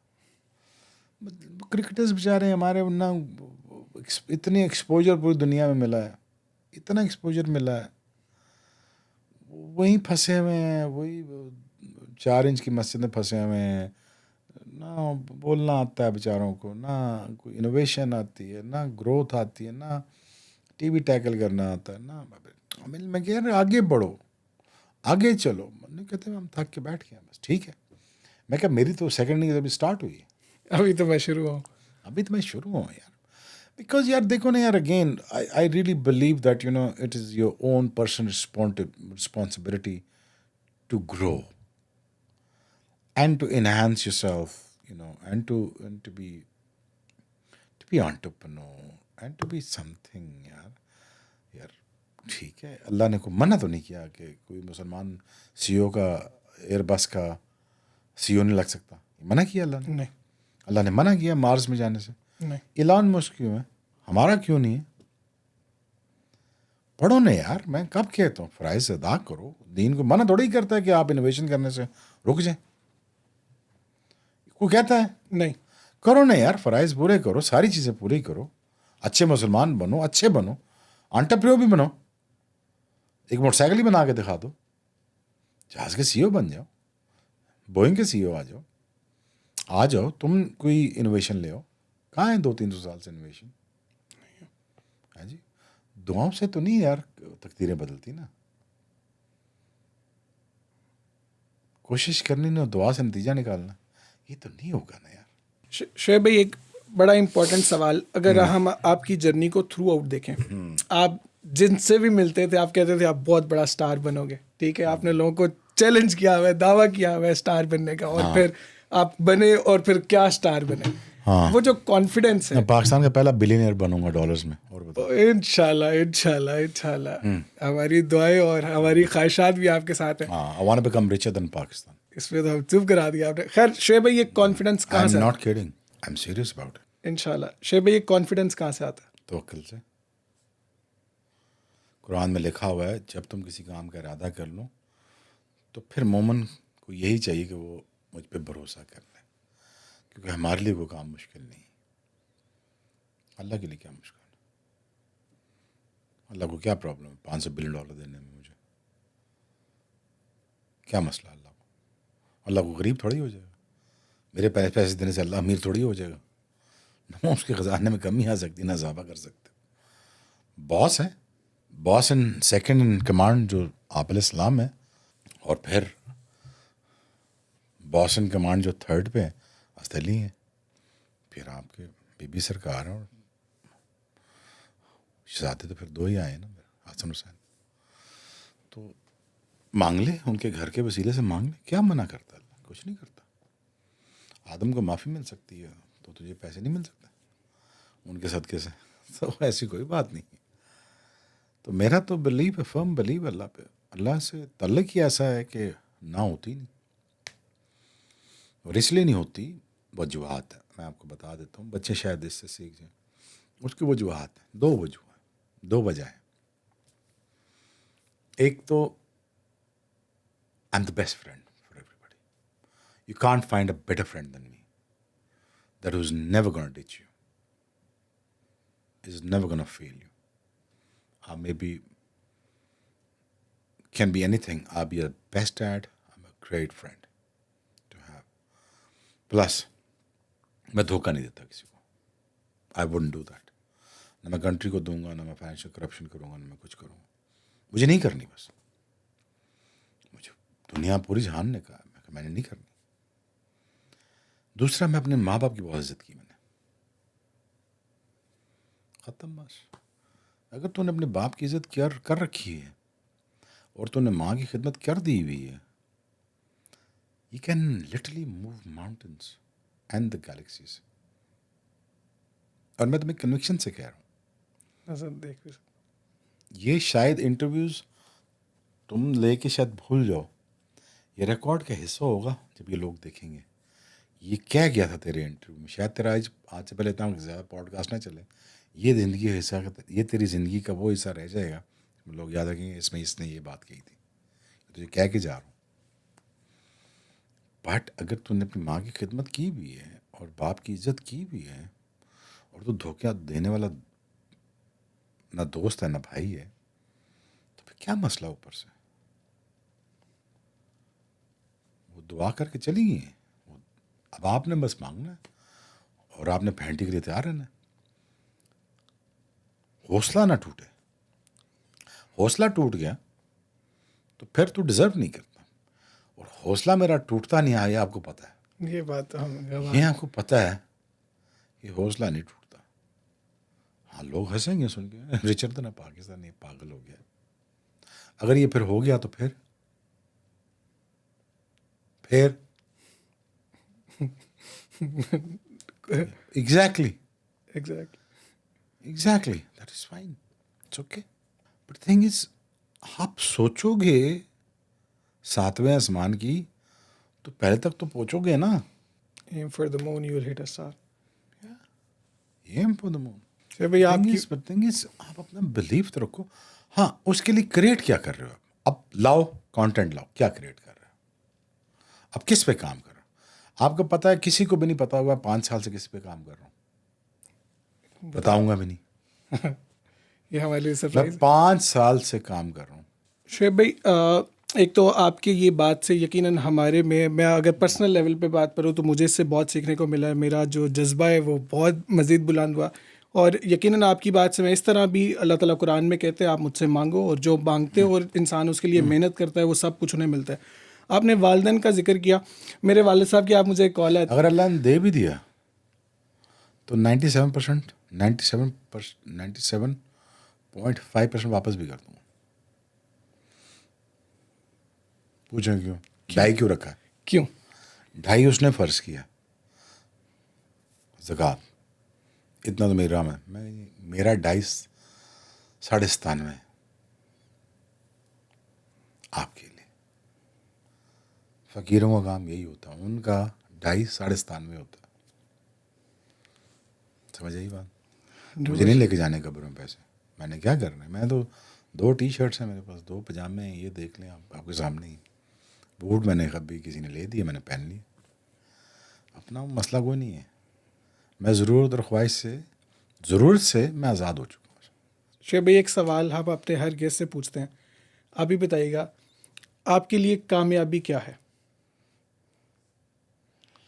क्रिकेटर्स बेचारे हमारे ना इतनी एक्सपोजर पूरी दुनिया में मिला है, इतना एक्सपोजर मिला है, वहीं फंसे हुए हैं, वही 4 इंच की मस्जिद में फंसे हुए हैं, ना बोलना आता है बेचारों को, ना कोई इनोवेशन आती है, ना ग्रोथ आती है, ना टीवी टैकल करना आता है ना, मैं कह रहा आगे बढ़ो, आगे चलो। मैंने कहते हैं हम थक के बैठ गए, बस ठीक है। मैं क्या, मेरी तो सेकंड इनिंग अभी स्टार्ट हुई है, अभी तो मैं शुरू हूँ। अभी तो मैं शुरू हूँ यार। बिकॉज यार देखो ना यार, again I really believe that you know it is your own personal responsibility to grow and to enhance yourself, you know, and to be entrepreneur and to be something यार ठीक है। अल्लाह ने को मना तो नहीं किया कि कोई मुसलमान सीईओ का एयरबस का सीईओ नहीं लग सकता, मना किया अल्लाह ने? नहीं। अल्लाह ने मना किया मार्स में जाने से? नहीं। इलॉन मस्क क्यों है, हमारा क्यों नहीं है? पढ़ो ना यार, मैं कब कहता हूँ फ़राइज़ अदा करो। दीन को मना थोड़ी करता है कि आप इनोवेशन करने से रुक जाए, वो कहता है नहीं। करो ना यार, फ़राइज़ पूरे करो, सारी चीज़ें पूरी करो, अच्छे मुसलमान बनो, अच्छे बनो, एंटरप्रेन्योर भी बनो, एक मोटरसाइकिल ही बना के दिखा दो, जहाज़ के सीईओ बन जाओ, बोइंग के सीईओ आ जाओ, तुम कोई इनोवेशन ले आओ। कहाँ है 200-300 साल से इनोवेशन? है जी, दुआओं से तो नहीं यार तकदीरें बदलती ना, कोशिश करनी ना, दुआ से नतीजा निकालना, ये तो नहीं होगा ना यार। शोएब भाई, एक बड़ा इम्पोर्टेंट सवाल, अगर हम आपकी जर्नी को थ्रू आउट देखें, आप जिनसे भी मिलते थे आप कहते थे आप बहुत बड़ा स्टार बनोगे, ठीक है, आपने लोगों को चैलेंज किया हुआ है, दावा किया हुआ है स्टार बनने का, और फिर आप बने, और फिर क्या स्टार बने। वो जो कॉन्फिडेंस है, मैं पाकिस्तान का पहला बिलियनियर बनूंगा डॉलर्स में। और बताओ, इंशाल्लाह इंशाल्लाह इंशाल्लाह, हमारी दुआएं और हमारी ख्वाहिशात भी आपके साथ हैं। I want to become richer than Pakistan. इसमें तो हम चुप करा दिया आपने। खैर शोएब भाई, ये कॉन्फिडेंस कहाँ से? आई am not kidding, I am serious about it. इंशाल्लाह। शोएब भाई, ये कॉन्फिडेंस कहाँ से आता है? तवक्कुल से। कुरान में लिखा हुआ है, जब तुम किसी काम का इरादा कर लो तो फिर मोमिन को यही चाहिए कि वो मुझ पे भरोसा कर ले, क्योंकि हमारे लिए वो काम मुश्किल नहीं, अल्लाह के लिए क्या मुश्किल है? अल्लाह को क्या प्रॉब्लम है $500 बिलियन देने में? मुझे क्या मसला अल्लाह को? अल्लाह को गरीब थोड़ी हो जाएगा, मेरे पैसे देने से अल्लाह अमीर थोड़ी हो जाएगा। ना उसके ख़जाने में कमी आ सकती, ना इजाफा कर सकते। बॉस है, boss in second in command जो आप अलैहिस्सलाम है, और फिर बॉस इन कमांड जो थर्ड पे है अली है, फिर आपके बीबी सरकार है, और शहजादे तो फिर 2 ही आए ना, हसन हुसैन। तो मांग ले, उनके घर के वसीले से मांग ले, क्या मना करता है? कुछ नहीं करता। आदम को माफ़ी मिल सकती है तो तुझे पैसे नहीं मिल सकते उनके सदक़े से? तो ऐसी कोई बात नहीं। तो मेरा तो बिलीव है, फर्म बिलीव अल्लाह पे, अल्लाह से तल्लुक़ ही ऐसा है कि ना होती नहीं। और इसलिए नहीं होती, वजूहात है, मैं आपको बता देता हूँ, बच्चे शायद इससे सीख जाएं। उसकी वजूहात है, 2 वजूह है, 2 वजह है। एक तो आई am the best friend for everybody, you can't find a better friend than me, that is never gonna ditch you, is never gonna fail you. I maybe can be anything. I'll be a best dad. I'm a great friend to have. Plus, मैं धोखा नहीं देता किसी को. I wouldn't do that. ना मैं country को दूंगा, ना मैं फाइनेंशियल करप्शन करूंगा, ना मैं कुछ करूंगा। मुझे नहीं करनी, बस मुझे दुनिया पूरी जहान ने कहा, मैंने नहीं करनी। दूसरा, मैं अपने माँ बाप की बहुत इज्जत की मैंने, ख़त्म बस। अगर तूने अपने बाप की इज़्ज़त कर रखी है और तूने माँ की खिदमत कर दी हुई है, you can literally move mountains and the galaxies. और मैं तुम्हें कन्विक्शन से कह रहा हूँ, ये शायद इंटरव्यूज़ तुम लेके शायद भूल जाओ, ये रिकॉर्ड का हिस्सा होगा जब ये लोग देखेंगे ये क्या गया था तेरे इंटरव्यू में। शायद तेरा आज से पहले इतना ज़्यादा पॉडकास्ट ना चले, ये ज़िंदगी का हिस्सा, ये तेरी ज़िंदगी का वो हिस्सा रह जाएगा, लोग याद रखेंगे इसमें इसने ये बात कही थी, तुझे कह के जा रहा हूँ। बट अगर तूने अपनी माँ की खिदमत की भी है और बाप की इज्जत की भी है, और तू धोखा देने वाला ना दोस्त है ना भाई है, तो फिर क्या मसला ऊपर से? वो दुआ करके चली गई, अब आपने बस मांगना है और आपने फैंटी के लिए तैयार रहना है। हौसला ना टूटे, हौसला टूट गया तो फिर तू डिजर्व नहीं करता। और हौसला मेरा टूटता नहीं आया, आपको पता है। ये बात तो हम गवाह ये आपको पता है कि हौसला नहीं टूटता। हाँ, लोग हंसेंगे सुन के, रिचर्ड ना पाकिस्तान ये पागल हो गया। अगर ये फिर हो गया तो फिर exactly that is fine, it's okay. But thing is, आप सोचोगे 7वें आसमान की तो पहले तक तो पहुंचोगे ना। Aim for the moon you will hit a star. Aim for the moon. तो भाई आपकी थिंग इज, आप अपना बिलीफ तो रखो। हाँ, उसके लिए क्रिएट क्या कर रहे हो? अब लाओ कंटेंट, लाओ, क्या क्रिएट कर रहे हो? अब किस पे काम कर रहे हो? आपको पता है, किसी को भी नहीं पता होगा 5 साल से किस पे काम कर रहा हूँ, बताऊंगा भी नहीं। ये हमारे लिए मैं सरप्राइज। 5 साल से काम कर रहा हूँ। शुएब भाई, एक तो आपकी ये बात से यकीनन हमारे में, मैं अगर पर्सनल लेवल पे बात करूँ तो मुझे इससे बहुत सीखने को मिला है। मेरा जो जज्बा है वो बहुत मज़ीद बुलंद हुआ। और यकीनन आपकी बात से मैं इस तरह भी, अल्लाह ताला कुरान में कहते हैं आप मुझसे मांगो, और जो मांगते हो और इंसान उसके लिए मेहनत करता है वो सब कुछ उन्हें मिलता है। आपने वालिदैन का जिक्र किया, मेरे वालिद साहब की आप मुझे एक कॉल है। अगर अल्लाह ने दे भी दिया तो 97.5% वापस भी कर दूंगा। पूछें क्यों? 2.5 क्यों रखा है? क्यों? 2.5 उसने फर्ज किया ज़कात, इतना तो मेरा में, मेरा 2.5 97.5 आपके लिए। फ़कीरों का काम यही होता है, उनका 2.5 97.5 होता है। समझ आई बात? मुझे नहीं लेके जाने कब्र में पैसे, मैंने क्या करना है? मैं तो 2 टी-शर्ट्स हैं मेरे पास, 2 पजामे हैं, ये देख लें आप, आपके सामने ही। बूट मैंने कभी किसी ने ले दिए, मैंने पहन लिए, अपना मसला कोई नहीं है। मैं ज़रूरत और ख्वाहिश से, ज़रूरत से मैं आज़ाद हो चुका हूँ। शुएब भाई, एक सवाल हम अपने हर गेस्ट से पूछते हैं, आप ही बताइएगा, आपके लिए कामयाबी क्या है?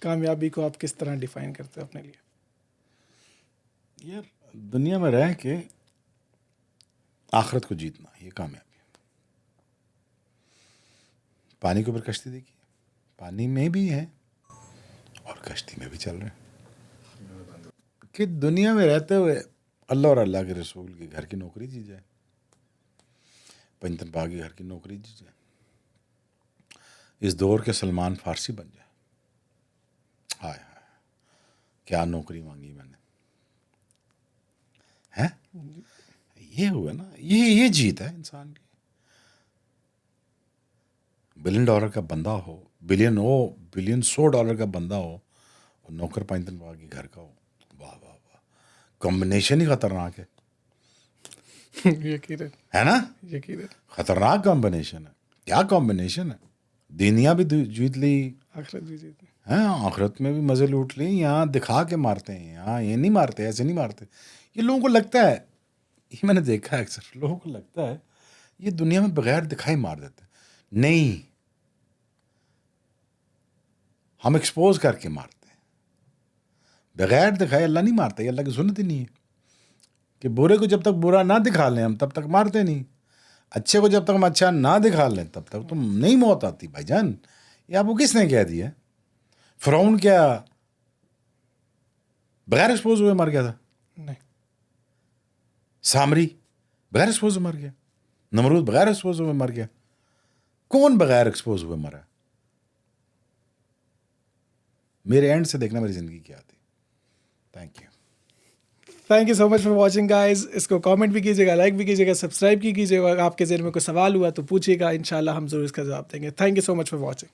कामयाबी को आप किस तरह डिफाइन करते हो अपने लिए? यार, दुनिया में रह के आखिरत को जीतना, ये कामयाबी है। पानी के ऊपर कश्ती देखी, पानी में भी है और कश्ती में भी चल रहे हैं। कि दुनिया में रहते हुए अल्लाह और अल्लाह के रसूल के घर की नौकरी दी जाए, पंजतन पा के घर की नौकरी दी जाए, इस दौर के सलमान फारसी बन जाए। हाय हाय, क्या नौकरी मांगी मैंने, है? ये हुआ ना, ये जीत है इंसान की। $1 बिलियन का बंदा हो, $1 बिलियन $100 का बंदा हो, और नौकर पंजतन पा के घर का हो, वाह वाह वाह, कॉम्बिनेशन ही खतरनाक है। यकीनन, है ना? यकीनन। खतरनाक कॉम्बिनेशन है। क्या कॉम्बिनेशन है? दुनिया भी जीत ली, आखिरत भी जीतनी हैं, आखिरत में भी मजे लूट ली। यहाँ दिखा के मारते हैं, यहाँ ये नहीं मारते, ऐसे नहीं मारते। ये लोगों को लगता है, ये मैंने देखा है अक्सर, लोगों को लगता है ये दुनिया में बगैर दिखाई मार देते हैं। नहीं, हम एक्सपोज करके मारते हैं, बगैर दिखाए अल्लाह नहीं मारता। ये अल्लाह की सुन्नत ही नहीं है कि बुरे को जब तक बुरा ना दिखा लें हम तब तक मारते नहीं, अच्छे को जब तक हम अच्छा ना दिखा लें तब तक तो नहीं मौत आती। भाईजान, ये आपको किसने कह दिया? फिरौन क्या बगैर एक्सपोज हुए मर गया था? नहीं। सामरी बगैर एक्सपोज हुए मर गया, नमरूद बगैर एक्सपोज हुए मर गया। कौन बगैर एक्सपोज हुए मरा? मेरे एंड से देखना मेरी जिंदगी क्या थी। Thank you so much for watching guys. इसको कमेंट भी कीजिएगा, लाइक भी कीजिएगा, सब्सक्राइब भी कीजिएगा। आपके ज़हन में कोई सवाल हुआ तो पूछिएगा, इंशाल्लाह हम जरूर इसका जवाब देंगे। Thank you so much for watching.